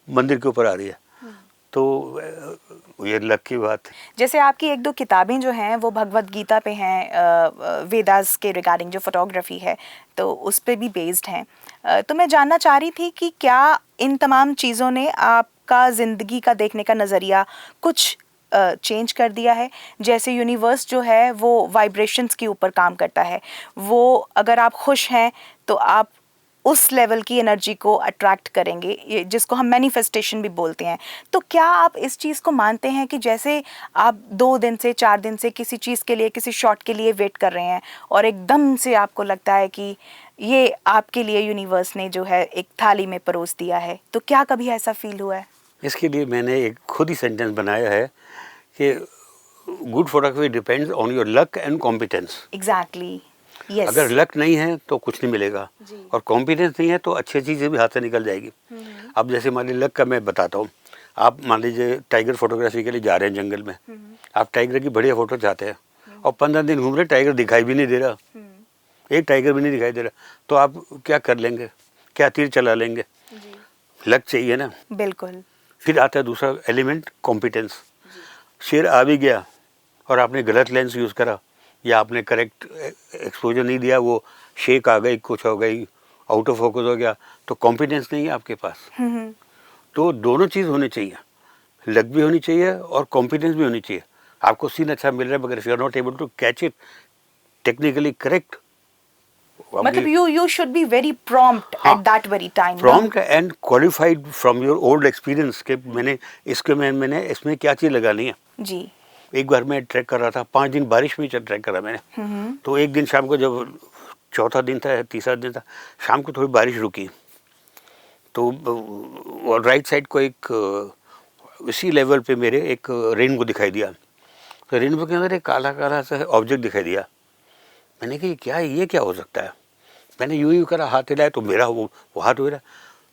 मंदिर के ऊपर आ रही है। तो ये लक की बात है। जैसे आपकी 1-2 किताबें जो हैं वो भगवद गीता पे हैं, वेदास के रिगार्डिंग जो फोटोग्राफी है तो उस पे भी बेस्ड हैं। तो मैं जानना चाह रही थी कि क्या इन तमाम चीज़ों ने आपका ज़िंदगी का देखने का नज़रिया कुछ चेंज कर दिया है? जैसे यूनिवर्स जो है वो वाइब्रेशंस के ऊपर काम करता है, वो अगर आप खुश हैं तो आप उस लेवल की एनर्जी को अट्रैक्ट करेंगे, ये जिसको हम मैनिफेस्टेशन भी बोलते हैं। तो क्या आप इस चीज़ को मानते हैं कि जैसे आप 2 दिन से 4 दिन से किसी चीज़ के लिए, किसी शॉट के लिए वेट कर रहे हैं और एकदम से आपको लगता है कि ये आपके लिए यूनिवर्स ने जो है एक थाली में परोस दिया है, तो क्या कभी ऐसा फील हुआ है? इसके लिए मैंने एक खुद ही सेंटेंस बनाया है कि good photography depends on your luck and competence. Exactly, yes. अगर लक नहीं है तो कुछ नहीं मिलेगा और कॉम्पिटेंस नहीं है तो अच्छी चीज़ें भी हाथ से निकल जाएगी। अब जैसे मान लीजिए लक का मैं बताता हूँ, आप मान लीजिए टाइगर फोटोग्राफी के लिए जा रहे हैं जंगल में, आप टाइगर की बढ़िया फोटो चाहते हैं और 15 दिन घूम रहे, टाइगर दिखाई भी नहीं दे रहा, एक टाइगर भी नहीं दिखाई दे रहा, तो आप क्या कर लेंगे, क्या तीर चला लेंगे? लक चाहिए ना। बिल्कुल। फिर आता है दूसरा एलिमेंट, कॉम्पिटेंस। शेर आ भी गया और आपने गलत लेंस यूज़ करा या आपने करेक्ट एक्सपोजर नहीं दिया, वो शेक आ गई, कुछ हो गई, आउट ऑफ फोकस हो गया, तो कॉम्पिटेंस नहीं है आपके पास। तो दोनों चीज़ होनी चाहिए, लक भी होनी चाहिए और कॉम्पिटेंस भी होनी चाहिए। आपको सीन अच्छा मिल रहा है मगर if you are not able to catch it technically correct, मतलब you should be very prompt at that very time. prompt and qualified from your old experience के मैंने इसमें क्या चीज़ लगानी है। जी। एक बार मैं ट्रैक कर रहा था, 5 दिन बारिश में ट्रैक करा मैंने। तो एक दिन शाम को जब चौथा दिन था, तीसरा दिन था, शाम को थोड़ी बारिश रुकी तो और राइट साइड को एक इसी लेवल पे मेरे एक रेनबो दिखाई दिया। तो रेनबो के अंदर एक काला काला सा ऑब्जेक्ट दिखाई दिया। मैंने कहा क्या है, ये क्या हो सकता है? मैंने यूँ करा, हाथ हिलाया तो मेरा वो हाथ हो रहा,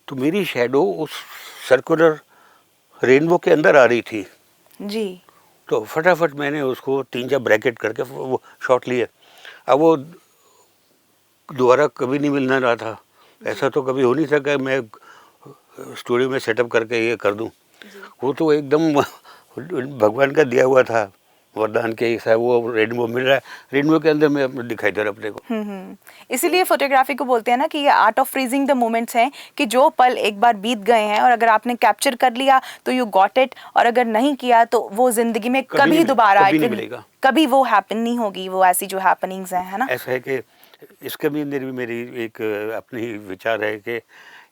तो मेरी शैडो उस सर्कुलर रेनबो के अंदर आ रही थी जी। तो फटाफट मैंने उसको 3-4 ब्रैकेट करके वो शॉट लिए। अब वो दोबारा कभी नहीं मिलना रहा था, ऐसा तो कभी हो नहीं सका मैं स्टूडियो में सेटअप करके ये कर दूं। वो तो एकदम भगवान का दिया हुआ था वरदान के हिसाब, वो रेनबो मिल रहा है, रेनबो के अंदर में दिखाई दे रहा अपने को। इसीलिए फोटोग्राफी को बोलते हैं ना कि ये art of freezing the moments हैं, कि जो पल एक बार बीत गए हैं और अगर आपने कैप्चर कर लिया तो यू गॉट इट, और अगर नहीं किया तो वो जिंदगी में कभी दोबारा नहीं मिलेगा, कभी वो हैपन नहीं होगी, वो ऐसी जो हैपनिंग्स हैं, है ना। ऐसा है कि इसके भी मेरी एक अपनी विचार है कि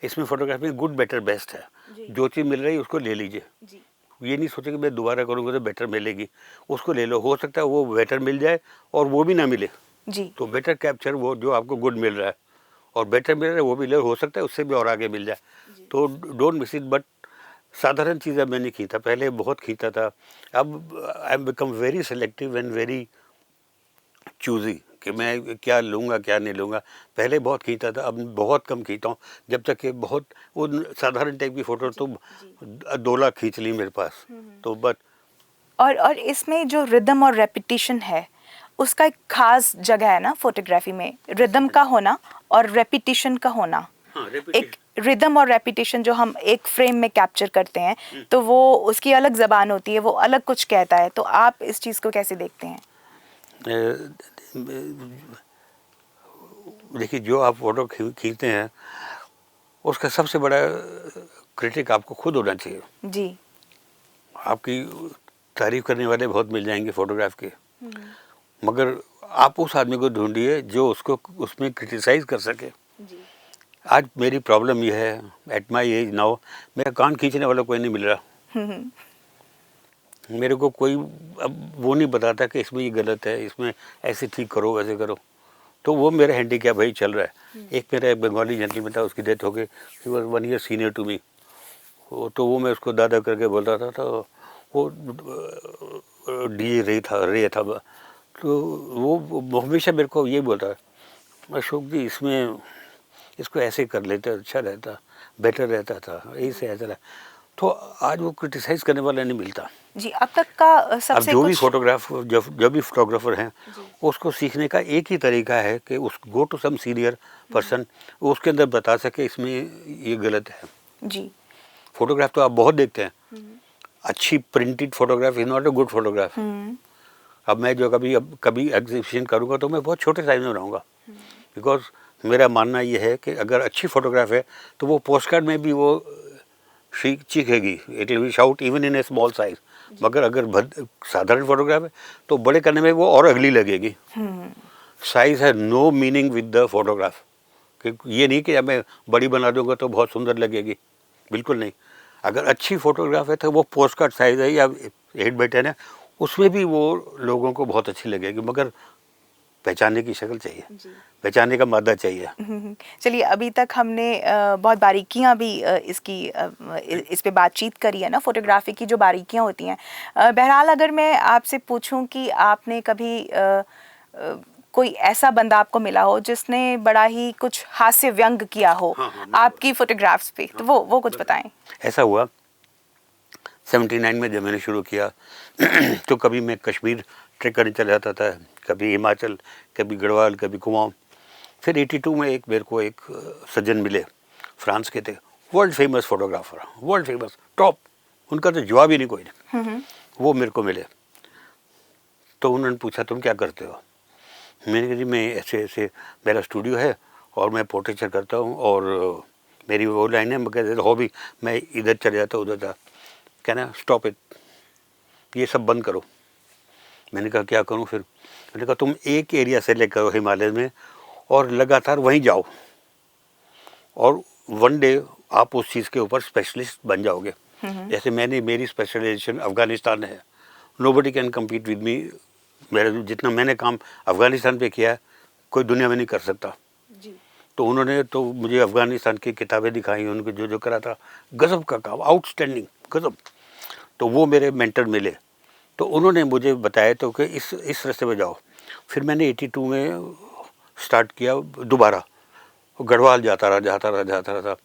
इसमें फोटोग्राफी में गुड बेटर बेस्ट है। जो चीज़ मिल रही है उसको ले लीजिए, ये नहीं सोचे कि मैं दोबारा करूँगा तो बेटर मिलेगी, उसको ले लो। हो सकता है वो बेटर मिल जाए और वो भी ना मिले जी। तो बेटर कैप्चर वो जो आपको गुड मिल रहा है और बेटर मिल रहा है वो भी ले, हो सकता है उससे भी और आगे मिल जाए, तो डोंट मिस इट। बट साधारण चीज़ें मैं नहीं खींचता, पहले बहुत खींचता था। अब I am become very selective and very choosy कि मैं क्या लूँगा क्या नहीं लूँगा। पहले बहुत खींचता था, अब बहुत कम खींचता हूँ। जब तक कि बहुत उन साधारण टाइप की फ़ोटो तो 2 लाख खींच ली मेरे पास, तो बट और इसमें जो रिदम और रेपिटेशन है उसका एक खास जगह है ना फोटोग्राफी में, रिदम का होना और रेपिटेशन का होना। एक रिदम और रेपिटेशन जो हम एक फ्रेम में कैप्चर करते हैं तो वो उसकी अलग ज़बान होती है, वो अलग कुछ कहता है। तो आप इस चीज़ को कैसे देखते हैं? देखिए, जो आप फोटो खींचते हैं उसका सबसे बड़ा क्रिटिक आपको खुद होना चाहिए जी। आपकी तारीफ करने वाले बहुत मिल जाएंगे फोटोग्राफ के, मगर आप उस आदमी को ढूंढिए जो उसको उसमें क्रिटिसाइज कर सके। जी। आज मेरी प्रॉब्लम यह है, एट माई एज नाउ, मेरा कान खींचने वाला कोई नहीं मिल रहा। मेरे को कोई अब वो नहीं बताता कि इसमें ये गलत है, इसमें ऐसे ठीक करो वैसे करो, तो वो मेरा हैंडीकैप भाई चल रहा है। एक मेरा एक बंगाली जेंटलमैन था, उसकी डेथ हो गई, he was 1 year senior to me. तो वो मैं उसको दादा करके बोलता था, तो वो डी रे था। तो वो हमेशा मेरे को ये बोलता है, अशोक जी इसमें इसको ऐसे कर लेते अच्छा रहता, बेटर रहता था, ऐसे ऐसा रहा। तो आज वो क्रिटिसाइज करने वाला नहीं मिलता जी। अब तक का सबसे अब जो भी कुछ फोटोग्राफ जो भी फोटोग्राफर हैं उसको सीखने का एक ही तरीका है कि उस go to some senior person, उसके अंदर बता सके इसमें ये गलत है। जी। फोटोग्राफ तो आप बहुत देखते हैं, अच्छी printed photograph is not a good photograph. अब मैं जो कभी एग्जीबिशन करूँगा तो मैं बहुत छोटे साइज में बनाऊँगा, बिकॉज मेरा मानना ये है कि अगर अच्छी फोटोग्राफ है तो वो पोस्ट कार्ड में भी वो चीखेगी, it will be shout even in a small size. मगर अगर साधारण फोटोग्राफ है तो बड़े करने में वो और अगली लगेगी। साइज है no meaning with the photograph, कि ये नहीं कि मैं बड़ी बना दूंगा तो बहुत सुंदर लगेगी, बिल्कुल नहीं। अगर अच्छी फोटोग्राफ है तो वो पोस्ट कार्ड साइज है या 8x10 है, उसमें भी वो लोगों को बहुत अच्छी लगेगी, मगर पहचानने की शक्ल चाहिए, पहचानने का मादा चाहिए। चलिए, अभी तक हमने बहुत बारीकियां भी इस पे बातचीत करी है ना, फोटोग्राफी की जो बारीकियां होती हैं। बहरहाल अगर मैं आपसे पूछूं कि आपने कभी कोई ऐसा बंदा आपको मिला हो जिसने बड़ा ही कुछ हास्य व्यंग किया हो आपकी फोटोग्राफ्स पे, तो वो कुछ बताएं। ऐसा हुआ 79 में जब मैंने शुरू किया तो कभी मैं कश्मीर ट्रेक करने चला जाता था, कभी हिमाचल, कभी गढ़वाल, कभी कुमाऊं। फिर 82 में मेरे को एक सज्जन मिले, फ्रांस के थे, world famous photographer, world famous top, उनका तो जवाब ही नहीं कोई नहीं। वो मेरे को मिले तो उन्होंने पूछा तुम क्या करते हो? मैंने कहा जी मैं ऐसे ऐसे मेरा स्टूडियो है और मैं पोर्ट्रेचर करता हूँ और मेरी वो लाइन है, मगर हॉबी मैं इधर चले जाता उधर जा। कहना स्टॉप इट, ये सब बंद करो। मैंने कहा क्या करूं फिर? मैंने कहा तुम एक एरिया से लेकर हिमालय में और लगातार वहीं जाओ और वन डे आप उस चीज़ के ऊपर स्पेशलिस्ट बन जाओगे। जैसे मेरी स्पेशलाइजेशन अफ़गानिस्तान है, nobody can compete with me. मेरा जितना मैंने काम अफ़गानिस्तान पे किया है कोई दुनिया में नहीं कर सकता। तो उन्होंने तो मुझे अफ़गानिस्तान की किताबें दिखाई, उनको जो करा था, गज़ब का काम, आउटस्टैंडिंग, गज़ब। तो वो मेरे मेंटर मिले, तो उन्होंने मुझे बताया तो कि इस रास्ते पे जाओ। फिर मैंने 82 में स्टार्ट किया दोबारा, गढ़वाल जाता रहा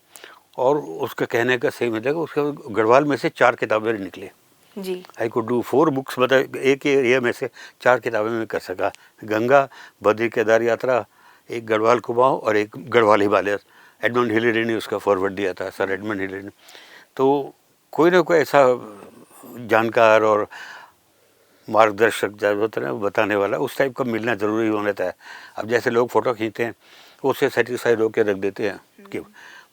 और उसके कहने का सही मतलब उसके गढ़वाल में से 4 किताबें निकले जी। आई कुड डू 4 बुक्स, मतलब एक एरिया में से 4 किताबें मैं कर सका। गंगा, बद्री केदार यात्रा, एक गढ़वाल कुमाऊं और एक गढ़वाल हिमालय। एडमंड हिलेरी ने उसका फॉरवर्ड दिया था, सर एडमंड हिलेरी ने। तो कोई ना कोई ऐसा जानकार और मार्गदर्शक होता है बताने वाला, उस टाइप का मिलना ज़रूरी होता है। अब जैसे लोग फ़ोटो खींचते हैं उससे सेटिस्फाइड होकर रख देते हैं कि,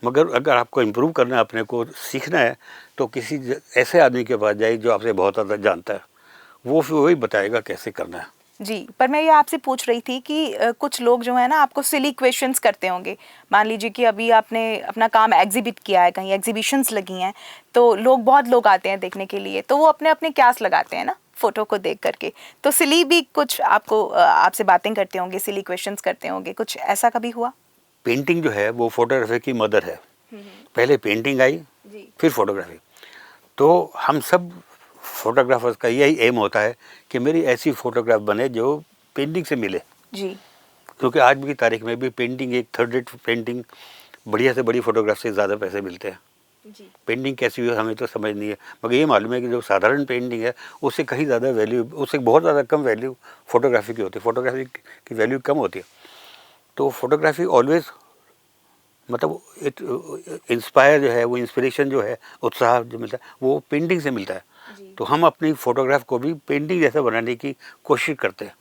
मगर अगर आपको इम्प्रूव करना है, अपने को सीखना है, तो किसी ऐसे आदमी के पास जाइए जो आपसे बहुत ज़्यादा जानता है, वो फिर वही बताएगा कैसे करना है। जी, पर मैं ये आपसे पूछ रही थी कि कुछ लोग जो है ना आपको सिली क्वेश्चंस करते होंगे। मान लीजिए कि अभी आपने अपना काम एग्जिबिट किया है, कहीं एग्जीबिशंस लगी हैं, तो बहुत लोग आते हैं देखने के लिए, तो वो अपने अपने क्यास लगाते हैं ना फोटो को देख करके। तो सिली भी कुछ आपको आपसे बातें करते होंगे, सिली क्वेश्चंस करते होंगे, कुछ ऐसा कभी हुआ? पेंटिंग जो है वो फोटोग्राफी की मदर है। पहले पेंटिंग आई, फिर फोटोग्राफी। तो हम सब फोटोग्राफर्स का यही एम होता है कि मेरी ऐसी फोटोग्राफ बने जो पेंटिंग से मिले। जी। क्योंकि आज की तारीख में भी पेंटिंग, एक थर्ड रेट पेंटिंग, बढ़िया से बड़ी फोटोग्राफ से ज़्यादा पैसे मिलते हैं। जी। पेंटिंग कैसी हो हमें तो समझ नहीं है, मगर ये मालूम है कि जो साधारण पेंटिंग है उससे कहीं ज़्यादा वैल्यू, उससे बहुत ज़्यादा कम वैल्यू फोटोग्राफी की होती है। फोटोग्राफी की वैल्यू कम होती है। तो फोटोग्राफी ऑलवेज मतलब इंस्पायर जो है, वो इंस्पिरेशन जो है, उत्साह जो मिलता है वो पेंटिंग से मिलता है। तो हम अपनी फ़ोटोग्राफ को भी पेंटिंग जैसा बनाने की कोशिश करते हैं।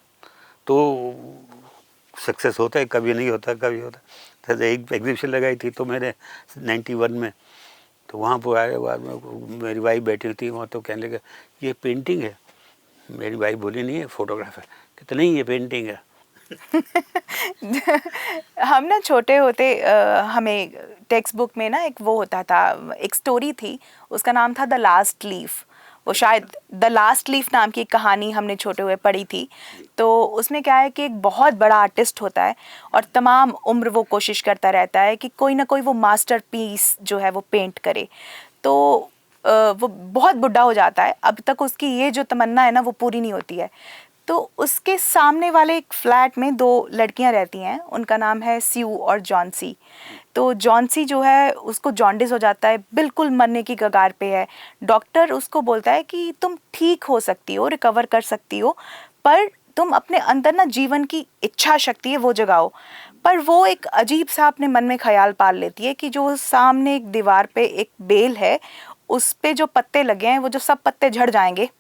तो सक्सेस होता है, कभी नहीं होता, कभी होता है। तो एक एग्जीबिशन लगाई थी तो मैंने 91 में, तो वहाँ पर आए बाद में मेरी वाइफ बैठी थी वहाँ, तो कहने लगे ये पेंटिंग है। मेरी वाइफ बोली नहीं है फोटोग्राफ है, कहते नहीं ये पेंटिंग है। हम ना छोटे होते हमें टेक्स्ट बुक में ना एक वो होता था, एक स्टोरी थी, उसका नाम था द लास्ट लीफ। वो शायद द लास्ट लीफ नाम की एक कहानी हमने छोटे हुए पढ़ी थी। तो उसमें क्या है कि एक बहुत बड़ा आर्टिस्ट होता है और तमाम उम्र वो कोशिश करता रहता है कि कोई ना कोई वो मास्टरपीस जो है वो पेंट करे। तो वो बहुत बुढ़ा हो जाता है, अब तक उसकी ये जो तमन्ना है ना वो पूरी नहीं होती है। तो उसके सामने वाले एक फ्लैट में दो लड़कियां रहती हैं, उनका नाम है स्यू और जॉन्सी। तो जॉन्सी जो है उसको जॉन्डिस हो जाता है, बिल्कुल मरने की कगार पे है। डॉक्टर उसको बोलता है कि तुम ठीक हो सकती हो, रिकवर कर सकती हो, पर तुम अपने अंदर ना जीवन की इच्छा शक्ति है वो जगाओ। पर वो एक अजीब सा अपने मन में ख्याल पाल लेती है कि जो सामने एक दीवार पे एक बेल है, उस पे जो पत्ते लगे हैं वो जो सब पत्ते झड़ जाएंगे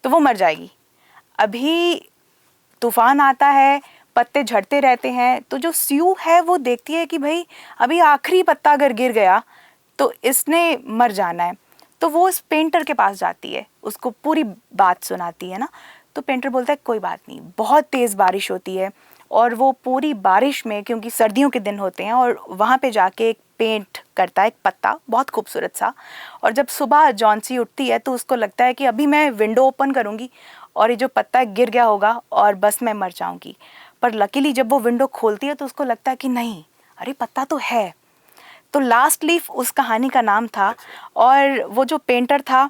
तो वो मर जाएगी। अभी तूफान आता है, पत्ते झड़ते रहते हैं, तो जो स्यू है वो देखती है कि भाई अभी आखिरी पत्ता अगर गिर गया तो इसने मर जाना है। तो वो उस पेंटर के पास जाती है, उसको पूरी बात सुनाती है ना। तो पेंटर बोलता है कोई बात नहीं, बहुत तेज़ बारिश होती है और वो पूरी बारिश में, क्योंकि सर्दियों के दिन होते हैं, और वहाँ पे जाके एक पेंट करता है एक पत्ता बहुत खूबसूरत सा। और जब सुबह जॉन्सी उठती है तो उसको लगता है कि अभी मैं विंडो ओपन करूँगी और ये जो पत्ता गिर गया होगा और बस मैं मर जाऊँगी। पर लकीली जब वो विंडो खोलती है तो उसको लगता है कि नहीं, अरे पत्ता तो है। तो लास्ट लीफ उस कहानी का नाम था। और वो जो पेंटर था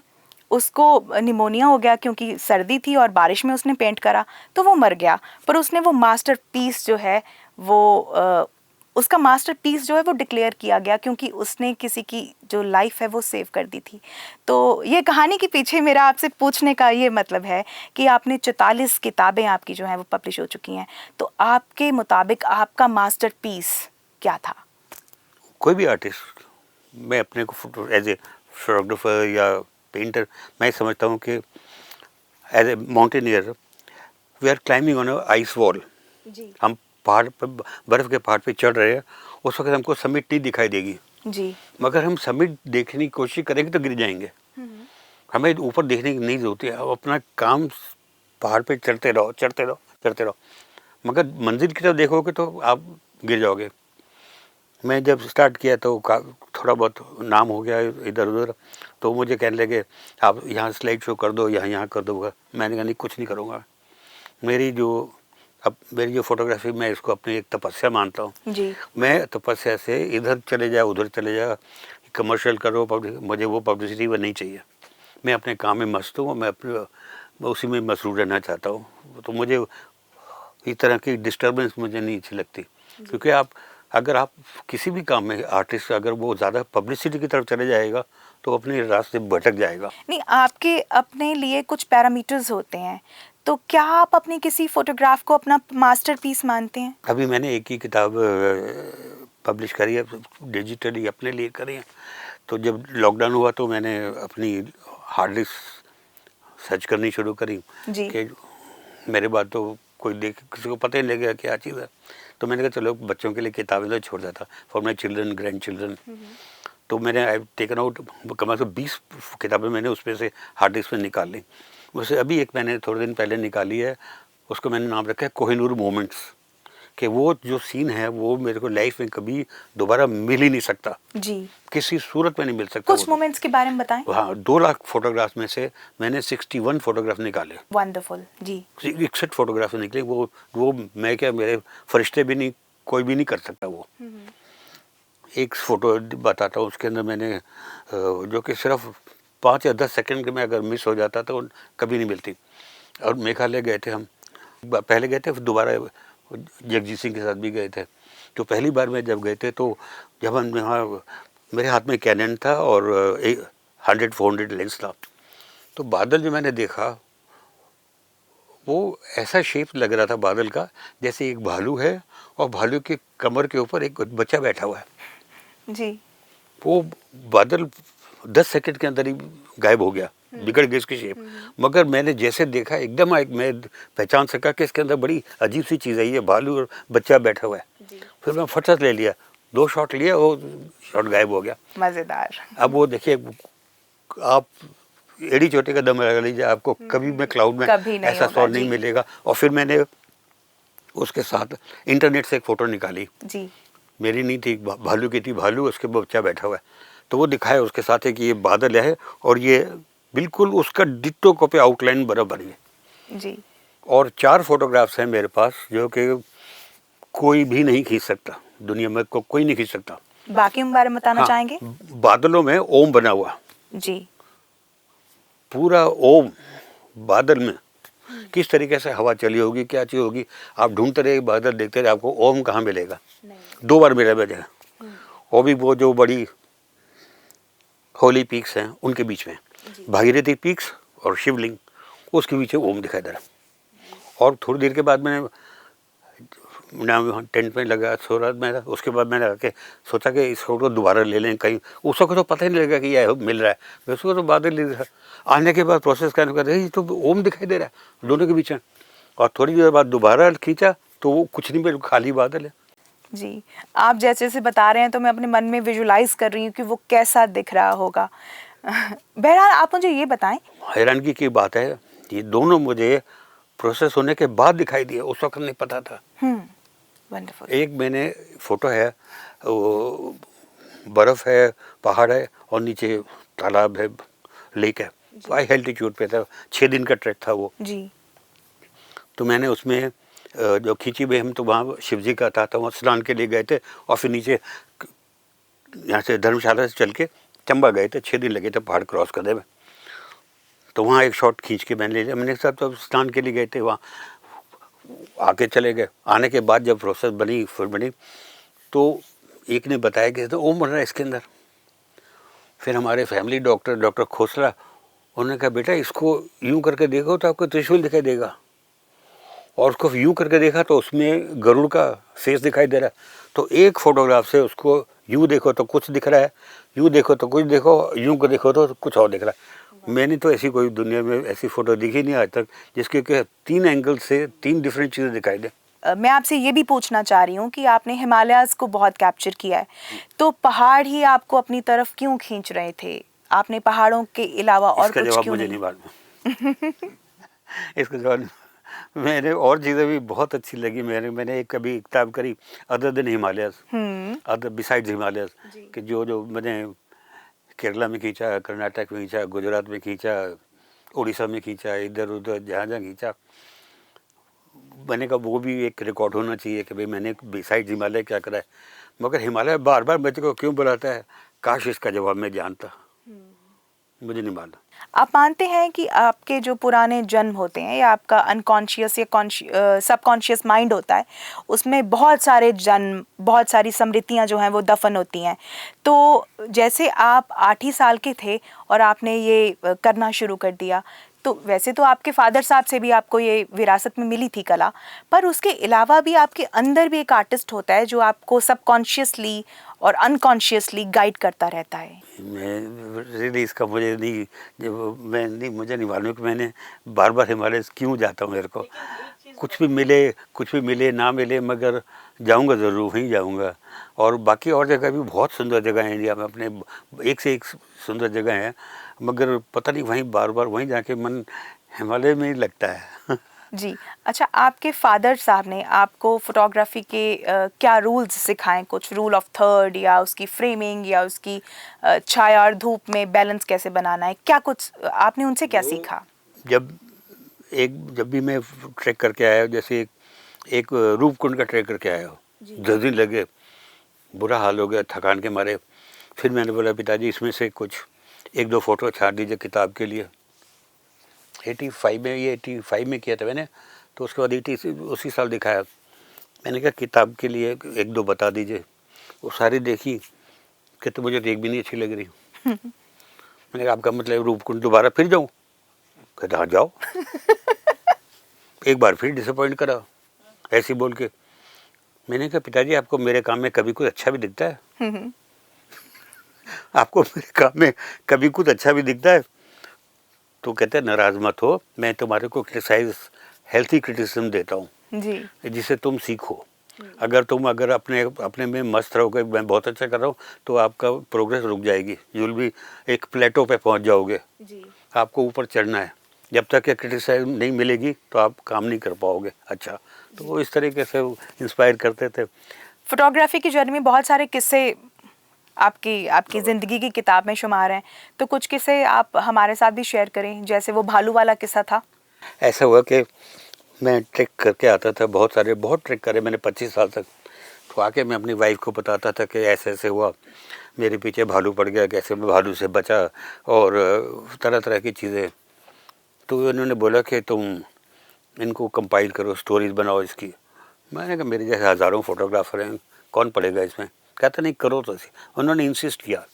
उसको निमोनिया हो गया क्योंकि सर्दी थी और बारिश में उसने पेंट करा, तो वो मर गया। पर उसने वो मास्टरपीस जो है वो उसका मास्टरपीस जो है वो डिक्लेयर किया गया क्योंकि उसने किसी की जो लाइफ है वो सेव कर दी थी। तो ये कहानी के पीछे मेरा आपसे पूछने का ये मतलब है कि आपने 44 किताबें आपकी जो हैं वो पब्लिश हो चुकी हैं, तो आपके मुताबिक आपका मास्टरपीस क्या था? कोई भी आर्टिस्ट, मैं अपने को फोटो एज ए फोटोग्राफर या पेंटर, मैं समझता हूँ कि as a mountaineer we are climbing on a ice wall. हम पहाड़ पर, बर्फ़ के पहाड़ पे चढ़ रहे हैं, उस वक्त हमको समिट नहीं दिखाई देगी जी। मगर हम समिट देखने की कोशिश करेंगे तो गिर जाएंगे। हमें ऊपर देखने की नहीं जरूरत है, अब अपना काम पहाड़ पे चढ़ते रहो, चढ़ते रहो, चढ़ते रहो, मगर मंजिल की तरफ देखोगे तो आप गिर जाओगे। मैं जब स्टार्ट किया तो थोड़ा बहुत नाम हो गया इधर उधर, तो मुझे कहने लगे आप यहाँ स्लाइड शो कर दो, यहाँ कर दो। मैंने कहा नहीं, कुछ नहीं करूँगा। मेरी जो फोटोग्राफी, मैं इसको अपनी एक तपस्या मानता हूँ। जी। मैं तपस्या से इधर चले जाए उधर चले जाए, कमर्शियल करो, मुझे वो पब्लिसिटी वो नहीं चाहिए। मैं अपने काम में मस्त हूँ, मैं उसी में मसरूफ़ रहना चाहता हूँ। तो मुझे इस तरह की डिस्टर्बेंस मुझे नहीं अच्छी लगती, क्योंकि अगर आप किसी भी काम में आर्टिस्ट अगर वो ज़्यादा पब्लिसिटी की तरफ चले जाएगा तो अपने रास्ते भटक जाएगा। नहीं, आपके अपने लिए कुछ पैरामीटर्स होते हैं, तो क्या आप अपनी किसी फोटोग्राफ को अपना मास्टरपीस मानते हैं? अभी मैंने एक ही किताब पब्लिश करी है, डिजिटली अपने लिए करी है। तो जब लॉकडाउन हुआ तो मैंने अपनी हार्ड डिस्क सर्च करनी शुरू करी जी। कि मेरे बाद तो कोई किसी को पता ही नहीं लगेगा क्या चीज़ है। तो मैंने कहा चलो बच्चों के लिए किताबें तो छोड़ देता, for my children, grand children. तो मैंने आई टेकन आउट कम से 20 किताबें मैंने उसमें से हार्ड डिस्क में निकाल ली। उससे अभी एक मैंने थोड़े दिन पहले निकाली है, उसको मैंने नाम रखा है कोहिनूर मोमेंट्स, कि वो जो सीन है वो मेरे को लाइफ में कभी दोबारा मिल ही नहीं सकता, जी। किसी सूरत में नहीं मिल सकता। कुछ मोमेंट्स के बारे में बताएं। हाँ, 2 लाख फोटोग्राफ में से मैंने 61 फोटोग्राफ निकाले। वंडरफुल जी। 61 फोटोग्राफ निकले। वो मैं क्या, मेरे फरिश्ते भी नहीं, कोई भी नहीं कर सकता वो। एक फ़ोटो बताता हूँ, उसके अंदर मैंने जो कि सिर्फ 5 या 10 सेकंड के में अगर मिस हो जाता तो कभी नहीं मिलती। और मेघालय गए थे हम, पहले गए थे, फिर दोबारा जगजीत सिंह के साथ भी गए थे। तो पहली बार में जब गए थे तो जब हम यहाँ, मेरे हाथ में कैनन था और 100-400 लेंस था, तो बादल जो मैंने देखा वो ऐसा शेप लग रहा था बादल का जैसे एक भालू है और भालू के कमर के ऊपर एक बच्चा बैठा हुआ है जी। वो बादल 10 सेकंड के अंदर ही गायब हो गया, बिगड़ गई उसकी शेप। मगर मैंने जैसे देखा एकदम मैं पहचान सका कि इसके अंदर बड़ी अजीब सी चीज़ है, ये भालू और बच्चा बैठा हुआ है। फिर मैं फटक ले लिया, 2 शॉट लिए, वो शॉट गायब हो गया। मज़ेदार। अब वो देखिए, आप एड़ी चोटी का दम लगा लीजिए, आपको कभी में क्लाउड में ऐसा शॉट नहीं मिलेगा। और फिर मैंने उसके साथ इंटरनेट से एक फ़ोटो निकाली जी। मेरी नहीं थी, भालू की थी, भालू उसके बच्चा बैठा हुआ है। तो वो दिखाया उसके साथ है कि ये बादल है और ये बिल्कुल उसका डिट्टो कॉपी आउटलाइन बराबर है जी। और 4 फोटोग्राफ्स हैं मेरे पास जो कि कोई भी नहीं खींच सकता, दुनिया में कोई नहीं खींच सकता। बाकी के बारे में बताना चाहेंगे? बादलों में ओम बना हुआ जी। पूरा ओम बादल में, किस तरीके से हवा चली होगी, क्या चीज़ होगी, आप ढूंढते रहे बादल, देखते रहे, आपको ओम कहाँ मिलेगा। 2 बार मिला मुझे, वो भी वो जो बड़ी होली पीक्स हैं उनके बीच में, भागीरथी पीक्स और शिवलिंग, उसके पीछे ओम दिखाई दे रहा। और थोड़ी देर के बाद मैंने टेंट में लगा, सो रहा मैं, उसके बाद मैंने आके सोचा कि इस फोटो दोबारा ले लें कहीं, उसको तो पता ही नहीं लगा कि यह मिल रहा है, उसको तो बादल ही आने के बाद प्रोसेस करने का रही तो ओम दिखाई दे रहा है दोनों के बीच में। और थोड़ी देर बाद दोबारा खींचा तो वो कुछ नहीं, बिल्कुल खाली बादल है। जी, आप जैसे जैसे बता रहे हैं तो मैं अपने मन में विजुलाइज कर रही हूँ कि वो कैसा दिख रहा होगा। बहरहाल आप मुझे ये बताएं। हैरानगी की बात है, ये दोनों मुझे प्रोसेस होने के बाद दिखाई दिए, उस वक्त नहीं पता था। वंडरफुल। एक मैंने फोटो है, वो बर्फ है, पहाड़ है और नीचे तालाब है, लेक है, हाई एल्टीट्यूड पे था, 6 दिन का ट्रैक था वो जी। तो मैंने उसमें जो खींची भी, हम तो वहाँ शिव जी का था तो वहाँ स्नान के लिए गए थे और फिर नीचे यहाँ से धर्मशाला से चल के चंबा गए थे, 6 दिन लगे थे पहाड़ क्रॉस करने में। तो वहाँ एक शॉट खींच के मैंने ले लिया, मैंने साहब तो स्नान के लिए गए थे, वहाँ आके चले गए। आने के बाद जब प्रोसेस बनी, फिर बनी, तो एक ने बताया कि तो ओम बन रहा है इसके अंदर। फिर हमारे फैमिली डॉक्टर खोसला, उन्होंने कहा बेटा इसको यूँ करके देखो तो आपको त्रिशूल दिखाई देगा। और उसको यूँ करके देखा तो उसमें गरुड़ का फेस दिखाई दे रहा है। तो एक फोटोग्राफ से उसको यूँ देखो तो कुछ दिख रहा है, यूँ देखो तो कुछ देखो, यूँ को देखो तो कुछ और दिख रहा है। मैंने तो ऐसी कोई दुनिया में ऐसी फ़ोटो दिखी नहीं आज तक जिसके कि 3 एंगल से 3 डिफरेंट चीज़ें दिखाई दे। मैं आपसे ये भी पूछना चाह रही हूँ कि आपने हिमालयाज़ को बहुत कैप्चर किया है, तो पहाड़ ही आपको अपनी तरफ क्यों खींच रहे थे? आपने पहाड़ों के अलावा और कुछ क्यों मुझे नहीं मालूम। इसका जवाब, मैंने और चीज़ें भी बहुत अच्छी लगी। मैंने एक कभी किताब करी, other than Himalayas, other besides Himalayas, कि जो मैंने केरला में खींचा, कर्नाटक में खींचा, गुजरात में खींचा, उड़ीसा में खींचा, इधर उधर जहाँ जहाँ खींचा, मैंने कहा वो भी एक रिकॉर्ड होना चाहिए कि भाई मैंने बिसाइड्स हिमालय क्या करा है। मगर हिमालय बार बार बच्चे को क्यों बुलाता है, काश इसका जवाब मैं जानता, मुझे नहीं मालूम। आप मानते हैं कि आपके जो पुराने जन्म होते हैं या आपका अनकॉन्शियस या सबकॉन्शियस माइंड होता है, उसमें बहुत सारे जन्म, बहुत सारी स्मृतियां जो हैं वो दफन होती हैं। तो जैसे आप 8 ही साल के थे और आपने ये करना शुरू कर दिया, तो वैसे तो आपके फादर साहब से भी आपको ये विरासत में मिली थी कला, पर उसके अलावा भी आपके अंदर भी एक आर्टिस्ट होता है जो आपको सबकॉन्शियसली और अनकॉन्शियसली गाइड करता रहता है। मैं रियली इसका मुझे नहीं मालूम कि मैंने बार बार हिमालय क्यों जाता हूँ। मेरे को कुछ भी मिले ना मिले, मगर जाऊँगा ज़रूर, वहीं जाऊँगा। और बाकी और जगह भी बहुत सुंदर जगह है इंडिया में, अपने एक से एक सुंदर जगह है, मगर पता नहीं वहीं बार बार वहीं जाके मन हिमालय में ही लगता है। जी। अच्छा, आपके फादर साहब ने आपको फोटोग्राफी के क्या रूल्स सिखाए? कुछ रूल ऑफ थर्ड या उसकी फ्रेमिंग या उसकी छाया और धूप में बैलेंस कैसे बनाना है? क्या कुछ आपने उनसे क्या सीखा? जब भी मैं ट्रैक करके आया, जैसे एक रूपकुंड का ट्रैक करके आया हो, 10 दिन लगे, बुरा हाल हो गया थकान के मारे। फिर मैंने बोला पिताजी इसमें से कुछ 1-2 फ़ोटो छाट दीजिए किताब के लिए। 85 में किया था मैंने, तो उसके बाद 80 उसी साल दिखाया। मैंने कहा किताब के लिए 1-2 बता दीजिए। वो सारी देखी, कहते मुझे तो एक भी नहीं अच्छी लग रही। मैंने कहा आपका मतलब रूपकुंड दोबारा फिर जाऊँ? कहते हाँ जाओ। एक बार फिर डिसअपॉइंट करा ऐसे ही बोल के। मैंने कहा पिताजी आपको मेरे काम में कभी कुछ अच्छा भी दिखता है? आपको मेरे काम में कभी कुछ अच्छा भी दिखता है? तो कहते हैं नाराज मत हो, मैं तुम्हारे को क्रिटिसाइज हेल्थी क्रिटिसिज्म देता हूँ जी। जिससे तुम सीखो। अगर अपने अपने में मस्त रहोगे मैं बहुत अच्छा कर रहा हूँ तो आपका प्रोग्रेस रुक जाएगी। यू विल बी एक प्लेटो पे पहुँच जाओगे। जी। आपको ऊपर चढ़ना है। जब तक ये क्रिटिसाइज नहीं मिलेगी तो आप काम नहीं कर पाओगे अच्छा। तो वो इस तरीके से इंस्पायर करते थे। फोटोग्राफी की जर्नी में बहुत सारे किस्से आपकी आपकी ज़िंदगी की किताब में शुमार हैं, तो कुछ किस्से आप हमारे साथ भी शेयर करें, जैसे वो भालू वाला किस्सा था। ऐसा हुआ कि मैं ट्रैक करके आता था, बहुत ट्रैक करे मैंने 25 साल तक। तो आके मैं अपनी वाइफ को बताता था कि ऐसे ऐसे हुआ, मेरे पीछे भालू पड़ गया, कैसे मैं भालू से बचा, और तरह तरह की चीज़ें। तो उन्होंने बोला कि तुम इनको कंपाइल करो, स्टोरीज बनाओ इसकी। मैंने कहा मेरे जैसे हज़ारों फोटोग्राफर हैं, कौन पढ़ेगा इसमें? कहता नहीं करो तो सही। उन्होंने इंसिस्ट किया।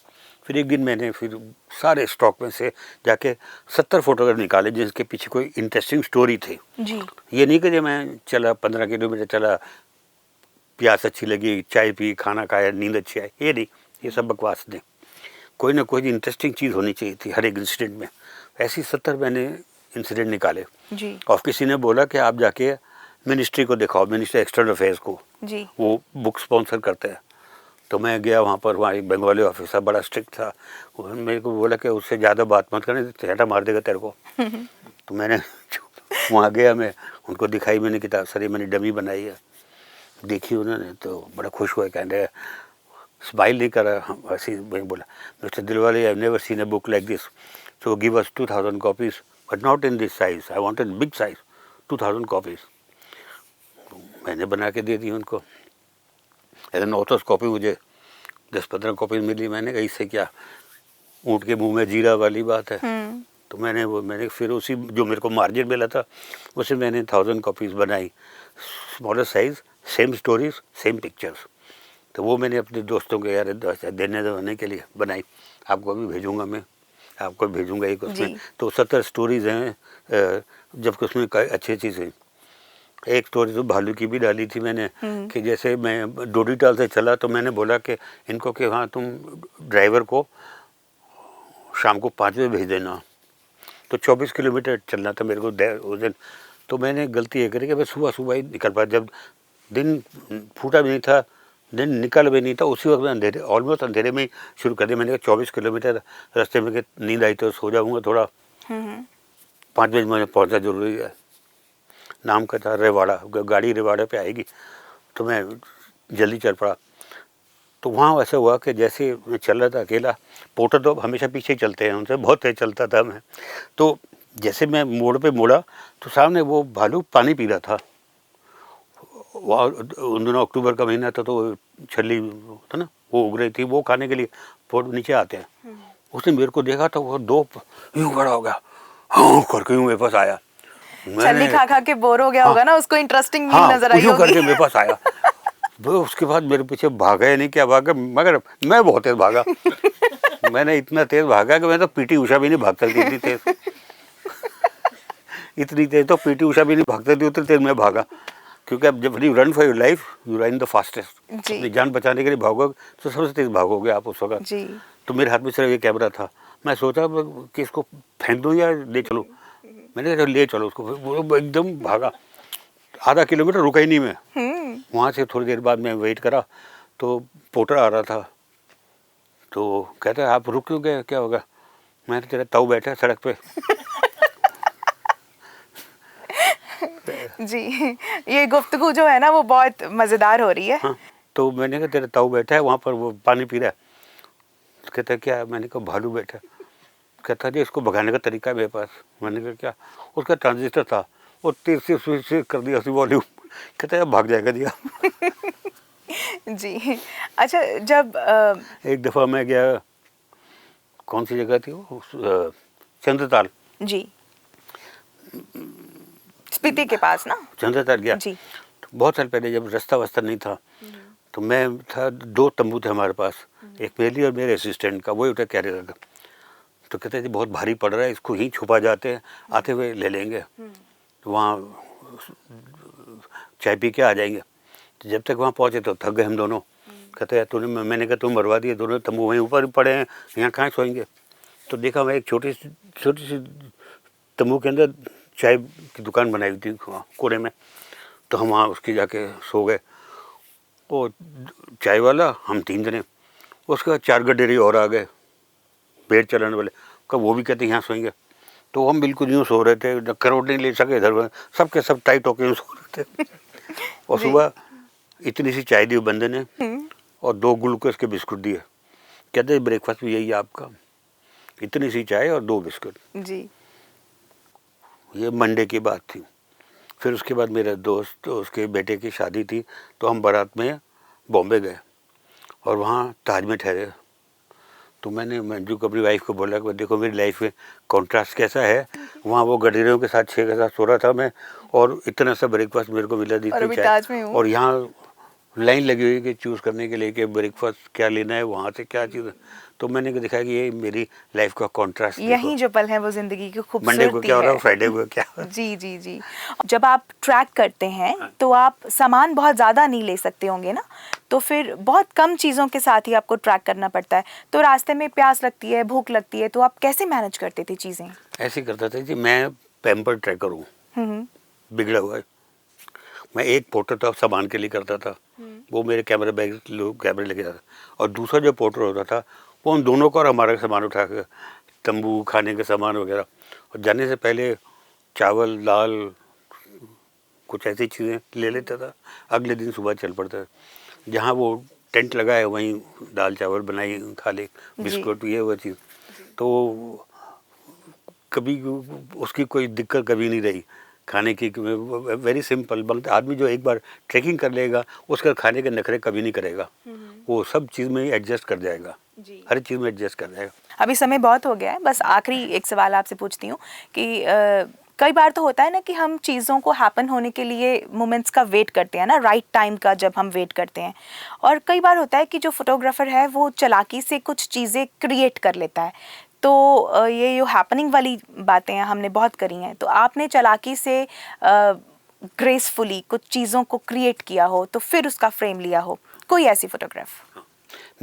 फिर एक दिन मैंने फिर सारे स्टॉक में से जाके 70 फोटोग्राफ निकाले जिसके पीछे कोई इंटरेस्टिंग स्टोरी थी। जी। ये नहीं कि जब मैं चला 15 किलोमीटर चला, प्यास अच्छी लगी, चाय पी, खाना खाया, नींद अच्छी आई, ये नहीं, ये सब बकवास नहीं। कोई ना कोई इंटरेस्टिंग चीज़ होनी चाहिए थी हर एक इंसिडेंट में। ऐसी 70 मैंने इंसिडेंट निकाले। जी। और किसी ने बोला कि आप जाके मिनिस्ट्री को दिखाओ, मिनिस्टर एक्सटर्नल अफेयर्स को, जी। वो बुक स्पॉन्सर करते हैं। तो मैं गया वहाँ पर, वहाँ एक बंगाली ऑफिसर बड़ा स्ट्रिक्ट था। उन्होंने मेरे को बोला कि उससे ज़्यादा बात मत करने, चेहरा मार देगा तेरे को। तो मैंने वहाँ गया, मैं उनको दिखाई मैंने किताब, सर ये मैंने डमी बनाई है। देखी उन्होंने तो बड़ा खुश हुआ, कहने स्माइल नहीं करा, हम ऐसे ही। मैं बोला mister Dilwale, I never seen a book like this, so give us 2000 copies but not in this size, I wanted big size, 2000 copies. मैंने बना के दे दी उनको। ऐसे 900 कॉपी मुझे 10-15 कॉपी मिली। मैंने कहा इससे क्या, ऊँट के मुंह में जीरा वाली बात है। तो मैंने फिर उसी जो मेरे को मार्जिन मिला था उससे मैंने 1000 कॉपीज़ बनाई, smaller size, same stories, same pictures. तो वो मैंने अपने दोस्तों को यार देने के लिए बनाई। आपको भी भेजूंगा, मैं आपको भेजूंगा एक उसमें। तो 70 स्टोरीज़ हैं, जबकि उसमें अच्छी चीज़ें। एक स्टोरी तो भालू की भी डाली थी मैंने कि जैसे मैं डोडीटाल से चला तो मैंने बोला कि इनको कि हाँ तुम ड्राइवर को शाम को 5 बजे भेज देना। तो 24 किलोमीटर चलना था मेरे को उस दिन। तो मैंने गलती ये करी कि मैं सुबह सुबह ही निकल पाया, जब दिन फूटा भी नहीं था, दिन निकल भी नहीं था, उसी वक्त मैं अंधेरे, ऑलमोस्ट अंधेरे में ही शुरू कर दिया। मैंने कहा 24 किलोमीटर रास्ते में नींद आई तो सो जाऊँगा थोड़ा, 5 बजे मुझे पहुँचना जरूरी है। नाम का था रेवाड़ा, गाड़ी रेवाड़ा पे आएगी। तो मैं जल्दी चल पड़ा। तो वहाँ ऐसा हुआ कि जैसे मैं चल रहा था अकेला, पोर्टर तो हमेशा पीछे ही चलते हैं, उनसे बहुत तेज चलता था मैं। तो जैसे मैं मोड़ पे मुड़ा तो सामने वो भालू पानी पी रहा था। वहाँ उन दिनों अक्टूबर का महीना था तो छली था ना, वो उग रही थी, वो खाने के लिए फोट नीचे आते हैं। उसने मेरे को देखा तो वो दो यूँ खड़ा हो गया, हाँ करके यूँ मेरे पास आया। छल्ली खा खा के बोर हो गया होगा ना, उसको इंटरेस्टिंग मील नजर आई यूँ करके होगी। मेरे पास आया। वो उसके बाद मेरे पीछे भागा या नहीं क्या भागा, मगर मैं बहुत तेज भागा। मैंने इतना तेज भागा कि मैं तो पीटी उषा भी नहीं भाग सकती, इतनी तेज। इतनी तेज तो पीटी उषा भी नहीं भाग सकती, उतनी तेज मैं भागा। क्योंकि अब जब you run for your life you run the fastest. अपनी जान बचाने के लिए भागोगे तो सबसे तेज भागोगे आप उस वक्त। तो मेरे हाथ में सिर्फ ये कैमरा था। मैं सोचा कि इसको फेंक दूँ या ले चलूँ। मैंने कहा ले चलो उसको। वो एकदम भागा, आधा किलोमीटर रुका ही नहीं मैं। वहाँ से थोड़ी देर बाद मैं वेट करा तो पोर्टर आ रहा था। तो कहता है आप रुक क्यों गए, क्या होगा? मैंने तेरा ताऊ बैठा है सड़क पे। जी, ये गुफ्तगू जो है ना वो बहुत मजेदार हो रही है। हाँ, तो मैंने कहा तेरा ताऊ बैठा है वहाँ पर, वो पानी पी रहा है। तो कहता है क्या है? मैंने कहा भालू बैठा है। कहता जी इसको भगाने का तरीका है मेरे पास। मैंने कहा क्या? उसका ट्रांजिस्टर था, वो तीर से स्विच से कर दिया उसकी वॉल्यूम। कहता है भाग जाएगा जी आप। जी, अच्छा जब एक दफ़ा मैं गया, कौन सी जगह थी वो, चंद्रताल। जी, स्पीति के पास ना? चंद्रताल गया। जी, तो बहुत साल पहले जब रास्ता वास्ता नहीं था, तो मैं था, 2 तंबू थे हमारे पास, एक मेरे लिए और मेरे असिस्टेंट का, वही उठा कैरियर का। तो कहते जी बहुत भारी पड़ रहा है, इसको यहीं छुपा जाते हैं, आते हुए ले लेंगे, तो वहाँ चाय पी के आ जाएंगे। तो जब तक वहाँ पहुँचे तो थक गए हम दोनों। कहते हैं तूने, मैंने कहा तुम मरवा दिए, दोनों तंबू वहीं ऊपर पड़े हैं, यहाँ कहाँ सोएंगे। तो देखा मैं एक छोटी सी तंबू के अंदर चाय की दुकान बनाई हुई थी कोने में, तो हम वहाँ उसके जाके सो गए। वो चाय वाला, हम 3 जने, उसके बाद 4 गडेरी और आ गए पेड़ चलाने वाले, कब वो भी कहते यहाँ सोएंगे। तो हम बिल्कुल यूँ सो रहे थे, करोड़ नहीं ले सके इधर, सबके सब टाइट होके यूँ सो रहे थे। और सुबह इतनी सी चाय दी बंदे ने और 2 ग्लूकोज के बिस्कुट दिए। कहते ब्रेकफास्ट भी यही है आपका, इतनी सी चाय और 2 बिस्कुट। जी, ये मंडे की बात थी। फिर उसके बाद मेरे दोस्त, तो उसके बेटे की शादी थी, तो हम बारात में बॉम्बे गए और वहाँ ताज में ठहरे। तो मैंने मंजू को, अपनी वाइफ को बोला कि देखो मेरी लाइफ में कॉन्ट्रास्ट कैसा है, वहाँ वो गडेरियों के साथ 6 के साथ सो रहा था मैं, और इतना सा ब्रेकफास्ट मेरे को मिला, दी और थी अभी चाय, ताज में हूँ। और यहाँ लाइन लगी हुई है कि चूज़ करने के लिए कि ब्रेकफास्ट क्या लेना है, वहाँ से क्या चीज़। तो मैंने दिखाया कि ये मेरी लाइफ का कॉन्ट्रास्ट। यही जो पल है वो जिंदगी की मंडे को खूबसूरती क्या हो रहा है, है। फ्राइडे को क्या हो रहा है। जी जी जी, जब आप ट्रैक करते हैं तो आप सामान बहुत ज़्यादा नहीं ले सकते होंगे ना, तो फिर बहुत कम चीज़ों के साथ ही आपको ट्रैक करना पड़ता है। तो रास्ते में प्यास लगती है, भूख लगती है, तो आप कैसे मैनेज करते थे चीज़ें? ऐसे ही करता था जी, मैं पैम्पर ट्रैकर हूँ, हम्म, बिगड़ा हुआ है। मैं एक पोर्टर था सामान के लिए करता था, वो मेरे कैमरा बैग कैमरे लेके जाता, और दूसरा जो पोर्टर होता था वो उन दोनों का और हमारा सामान उठा के, तंबू, खाने के सामान वगैरह। और जाने से पहले चावल, दाल, कुछ ऐसी चीज़ें ले लेता था, अगले दिन सुबह चल पड़ता था। जहाँ वो टेंट लगा है वहीं दाल चावल बनाई, खा ले, बिस्कुट, ये वो चीज़। तो कभी उसकी कोई दिक्कत कभी नहीं रही खाने की। वेरी सिंपल आदमी जो एक बार ट्रैकिंग कर लेगा, उसका खाने के नखरे कभी नहीं करेगा, वो सब चीज़ में एडजस्ट कर जाएगा, हर चीज़ में एडजस्ट कर जाएगा। अभी समय बहुत हो गया है, बस आखिरी एक सवाल आपसे पूछती हूँ कि कई बार तो होता है ना कि हम चीज़ों को हैपन होने के लिए मोमेंट्स का वेट करते हैं ना, राइट टाइम का जब हम वेट करते हैं, और कई बार होता है कि जो फोटोग्राफर है वो चालाकी से कुछ चीज़ें क्रिएट कर लेता है। तो ये जो हैपनिंग वाली बातें हैं हमने बहुत करी हैं, तो आपने चालाकी से ग्रेसफुली कुछ चीज़ों को क्रिएट किया हो तो फिर उसका फ्रेम लिया हो, कोई ऐसी फोटोग्राफ?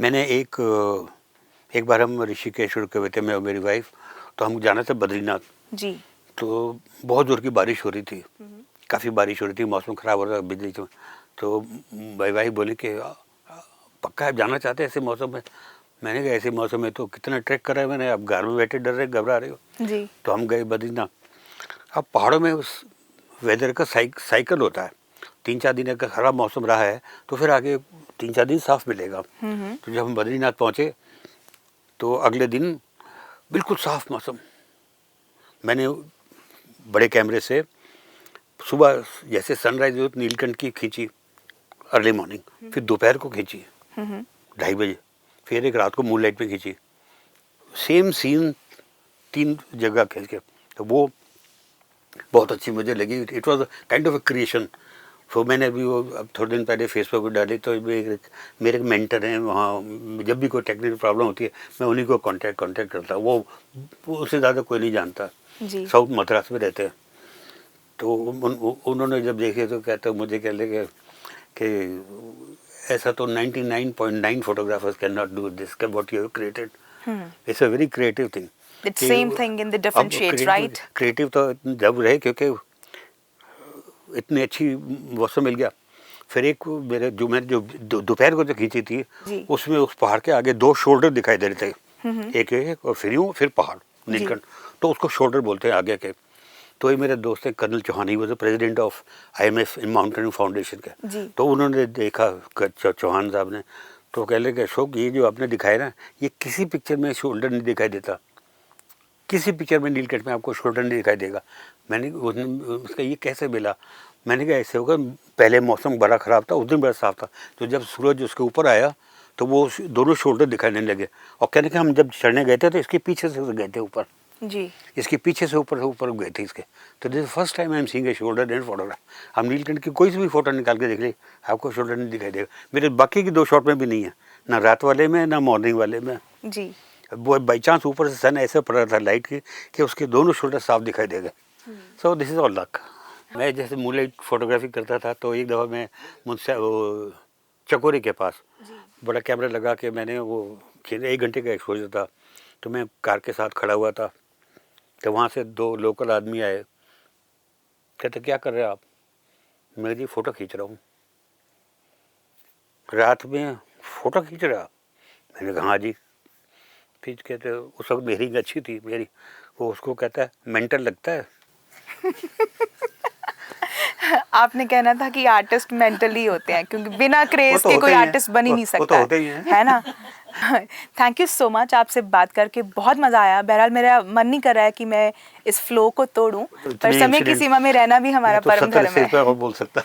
मैंने एक बार हम ऋषिकेश रुके हुए थे, मैं और मेरी वाइफ, तो हम जाना था बद्रीनाथ। जी, तो बहुत ज़ोर की बारिश हो रही थी, काफ़ी बारिश हो रही थी, मौसम ख़राब हो रहा था, बिजली तो मेरी वाइफ बोली कि पक्का आप जाना चाहते हैं ऐसे मौसम में? मैंने कहा ऐसे मौसम में तो कितना ट्रैक करा है मैंने, अब घर में बैठे डर रहे, घबरा रहे हो। जी, तो हम गए बद्रीनाथ। अब पहाड़ों में उस वेदर का साइकिल होता है, 3-4 दिन का खराब मौसम रहा है तो फिर आगे 3-4 दिन साफ मिलेगा। तो जब हम बद्रीनाथ पहुँचे तो अगले दिन बिल्कुल साफ मौसम। मैंने बड़े कैमरे से सुबह जैसे सनराइज हो नीलकंठ की खींची अर्ली मॉर्निंग, फिर दोपहर को खींची 2:30 बजे, फिर एक रात को मूनलाइट पे खींची, सेम सीन 3 जगह खींच के। तो वो बहुत अच्छी मुझे लगी, it was kind of a creation. तो मैंने अभी वो अब थोड़े दिन पहले फेसबुक पर डाली, तो मेरे एक मेंटर हैं वहाँ, जब भी कोई टेक्निकल प्रॉब्लम होती है मैं उन्हीं को कांटेक्ट करता हूँ, वो उससे ज़्यादा कोई नहीं जानता। जी, साउथ मद्रास में रहते हैं। तो उन्होंने जब देखे तो कहते मुझे कह लगे कि ऐसा तो 99.9 photographers can not do this, what you have created, it's a very creative thing. It's same thing in the different shades, right? Creative तो जब रहे, क्योंकि इतनी अच्छी मौसम मिल गया। फिर एक मैंने जो दोपहर को जो खींची थी, उसमें उस पहाड़ के आगे 2 शोल्डर दिखाई दे रहे थे, एक और फिर यूँ फिर पहाड़ नीलकंठ, तो उसको शोल्डर बोलते हैं आगे के। तो ये मेरे दोस्त हैं colonel Chauhan, he was president of IMF in mountain foundation का। जी। तो उन्होंने देखा चौहान साहब ने, तो कह लगे अशोक ये जो आपने दिखाया ना, ये किसी पिक्चर में शोल्डर नहीं दिखाई देता, किसी पिक्चर में नीलकंठ में आपको शोल्डर नहीं दिखाई देगा। मैंने उसका ये कैसे मिला? मैंने कहा ऐसे होगा, पहले मौसम बड़ा ख़राब था, उस दिन बड़ा साफ था, तो जब सूरज उसके ऊपर आया तो वो दोनों शोल्डर दिखाने लगे। और कहने के हम जब चढ़ने गए थे तो इसके पीछे से गए थे ऊपर, जी। इसके पीछे से ऊपर गए थे इसके। तो this first time I am seeing a shoulder in photograph. हम नीलकंठ की कोई सी भी फोटो निकाल के देख ली, आपको शोल्डर नहीं दिखाई देगा। मेरे बाकी की 2 शॉट में भी नहीं है, ना रात वाले में ना मॉर्निंग वाले में। जी। वो बाई चांस ऊपर से सन ऐसे पड़ रहा था लाइट की कि उसके दोनों शोल्डर साफ दिखाई दे गए। So this is all luck. मैं जैसे मूनलाइट फोटोग्राफी करता था, तो एक दफ़ा मैं मुझसे वो चकोरी के पास बड़ा कैमरा लगा के मैंने वो 1 घंटे का एक्सपोजर था, तो मैं कार के साथ खड़ा हुआ था, तो वहाँ से 2 लोकल आदमी आए, कहते क्या कर रहे हो आप? मैं जी फ़ोटो खींच रहा हूँ। रात में फ़ोटो खींच रहा? मैंने कहा हाँ जी। फिर कहते उस वक्त हेयरिंग अच्छी थी मेरी, वो उसको कहता है मेंटल लगता है। आपने कहना था कि आर्टिस्ट मेंटली होते हैं, क्योंकि बिना क्रेज तो के होते कोई ही हैं, आर्टिस्ट बन ही नहीं वो तो सकता होते ही हैं। है ना। थैंक यू सो मच, आपसे बात करके बहुत मज़ा आया। बहरहाल मेरा मन नहीं कर रहा है कि मैं इस फ्लो को तोड़ूं, पर समय की सीमा में रहना भी हमारा परम धर्म है। तो बोल सकता।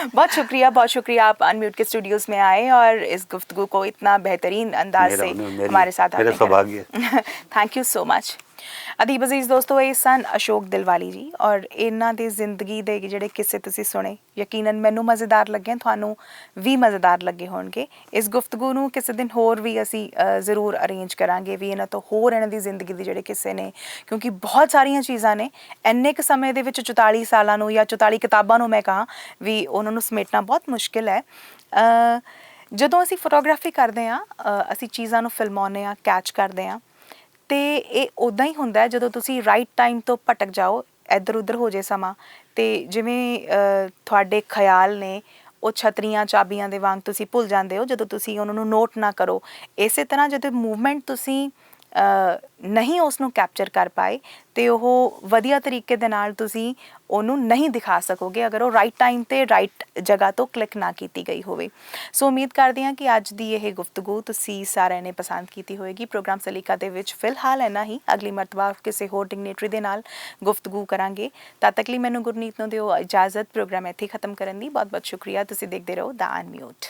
बहुत शुक्रिया आप अनम्यूट के स्टूडियोज में आए और इस गुफ्तगू को इतना बेहतरीन अंदाज से हमारे साथ मेरा सौभाग्य। Thank you so much. अदीब अजीज़ दोस्तों, ਇਹ ਸਨ ਅਸ਼ੋਕ ਦਿਲਵਾਲੀ ਜੀ, ਔਰ ਇਹਨਾਂ ਦੀ ਜ਼ਿੰਦਗੀ ਦੇ ਜਿਹੜੇ ਕਿੱਸੇ ਤੁਸੀਂ ਸੁਣੇ, ਯਕੀਨਨ ਮੈਨੂੰ ਮਜ਼ੇਦਾਰ ਲੱਗੇ, ਤੁਹਾਨੂੰ ਵੀ ਮਜ਼ੇਦਾਰ ਲੱਗੇ ਹੋਣਗੇ। ਇਸ ਗੁਫ਼ਤਗੂ ਨੂੰ ਕਿਸੇ ਦਿਨ ਹੋਰ ਵੀ ਅਸੀਂ ਜ਼ਰੂਰ ਅਰੇਂਜ ਕਰਾਂਗੇ, ਵੀ ਇਹਨਾਂ ਤੋਂ ਹੋਰ ਇਹਨਾਂ ਦੀ ਜ਼ਿੰਦਗੀ ਦੇ ਜਿਹੜੇ ਕਿੱਸੇ ਨੇ, ਕਿਉਂਕਿ ਬਹੁਤ ਸਾਰੀਆਂ ਚੀਜ਼ਾਂ ਨੇ ਇੰਨੇ ਕੁ ਸਮੇਂ ਦੇ ਵਿੱਚ 44 ਸਾਲਾਂ ਨੂੰ ਜਾਂ 44 ਕਿਤਾਬਾਂ ਨੂੰ ਮੈਂ ਕਹਾਂ ਵੀ ਉਹਨਾਂ ਨੂੰ ਸਮੇਟਣਾ ਬਹੁਤ ਮੁਸ਼ਕਿਲ ਹੈ। ਜਦੋਂ ਅਸੀਂ ਫੋਟੋਗ੍ਰਾਫੀ ਕਰਦੇ ਹਾਂ, ਅਸੀਂ ਚੀਜ਼ਾਂ ਨੂੰ ਫਿਲਮਾਉਂਦੇ ਹਾਂ, ਕੈਚ ਕਰਦੇ ਹਾਂ, ਅਤੇ ਇਹ ਉੱਦਾਂ ਹੀ ਹੁੰਦਾ ਜਦੋਂ ਤੁਸੀਂ ਰਾਈਟ ਟਾਈਮ ਤੋਂ ਭਟਕ ਜਾਓ, ਇੱਧਰ ਉੱਧਰ ਹੋ ਜੇ ਸਮਾਂ, ਅਤੇ ਜਿਵੇਂ ਤੁਹਾਡੇ ਖਿਆਲ ਨੇ ਉਹ ਛਤਰੀਆਂ ਚਾਬੀਆਂ ਦੇ ਵਾਂਗ ਤੁਸੀਂ ਭੁੱਲ ਜਾਂਦੇ ਹੋ ਜਦੋਂ ਤੁਸੀਂ ਉਹਨਾਂ ਨੂੰ ਨੋਟ ਨਾ ਕਰੋ। ਇਸੇ ਤਰ੍ਹਾਂ ਜਦੋਂ ਮੂਵਮੈਂਟ ਤੁਸੀਂ ਨਹੀਂ ਉਸ ਨੂੰ ਕੈਪਚਰ ਕਰ ਪਾਏ ਅਤੇ ਉਹ ਵਧੀਆ ਤਰੀਕੇ ਦੇ ਨਾਲ ਤੁਸੀਂ ਉਹਨੂੰ ਨਹੀਂ ਦਿਖਾ ਸਕੋਗੇ ਅਗਰ ਉਹ ਰਾਈਟ ਟਾਈਮ 'ਤੇ ਰਾਈਟ ਜਗ੍ਹਾ ਤੋਂ ਕਲਿੱਕ ਨਾ ਕੀਤੀ ਗਈ ਹੋਵੇ। ਸੋ ਉਮੀਦ ਕਰਦੀ ਹਾਂ ਕਿ ਅੱਜ ਦੀ ਇਹ ਗੁਫ਼ਤਗੂ ਤੁਸੀਂ ਸਾਰਿਆਂ ਨੇ ਪਸੰਦ ਕੀਤੀ ਹੋਏਗੀ। ਪ੍ਰੋਗਰਾਮ ਸਲੀਕਾ ਦੇ ਵਿੱਚ ਫਿਲਹਾਲ ਇੰਨਾ ਹੀ, ਅਗਲੀ ਮਰਤਬਾ ਕਿਸੇ ਹੋਰ ਡਿਗਨੇਟਰੀ ਦੇ ਨਾਲ ਗੁਫ਼ਤਗੂ ਕਰਾਂਗੇ। ਤਦ ਤੱਕ ਲਈ ਮੈਨੂੰ ਗੁਰਨੀਤ ਨੂੰ ਦਿਓ ਇਜਾਜ਼ਤ। ਪ੍ਰੋਗਰਾਮ ਇੱਥੇ ਹੀ ਖਤਮ ਕਰਨ ਦੀ। ਬਹੁਤ ਬਹੁਤ ਸ਼ੁਕਰੀਆ। ਤੁਸੀਂ ਦੇਖਦੇ ਰਹੋ ਦਾ ਅਨਮਿਊਟ।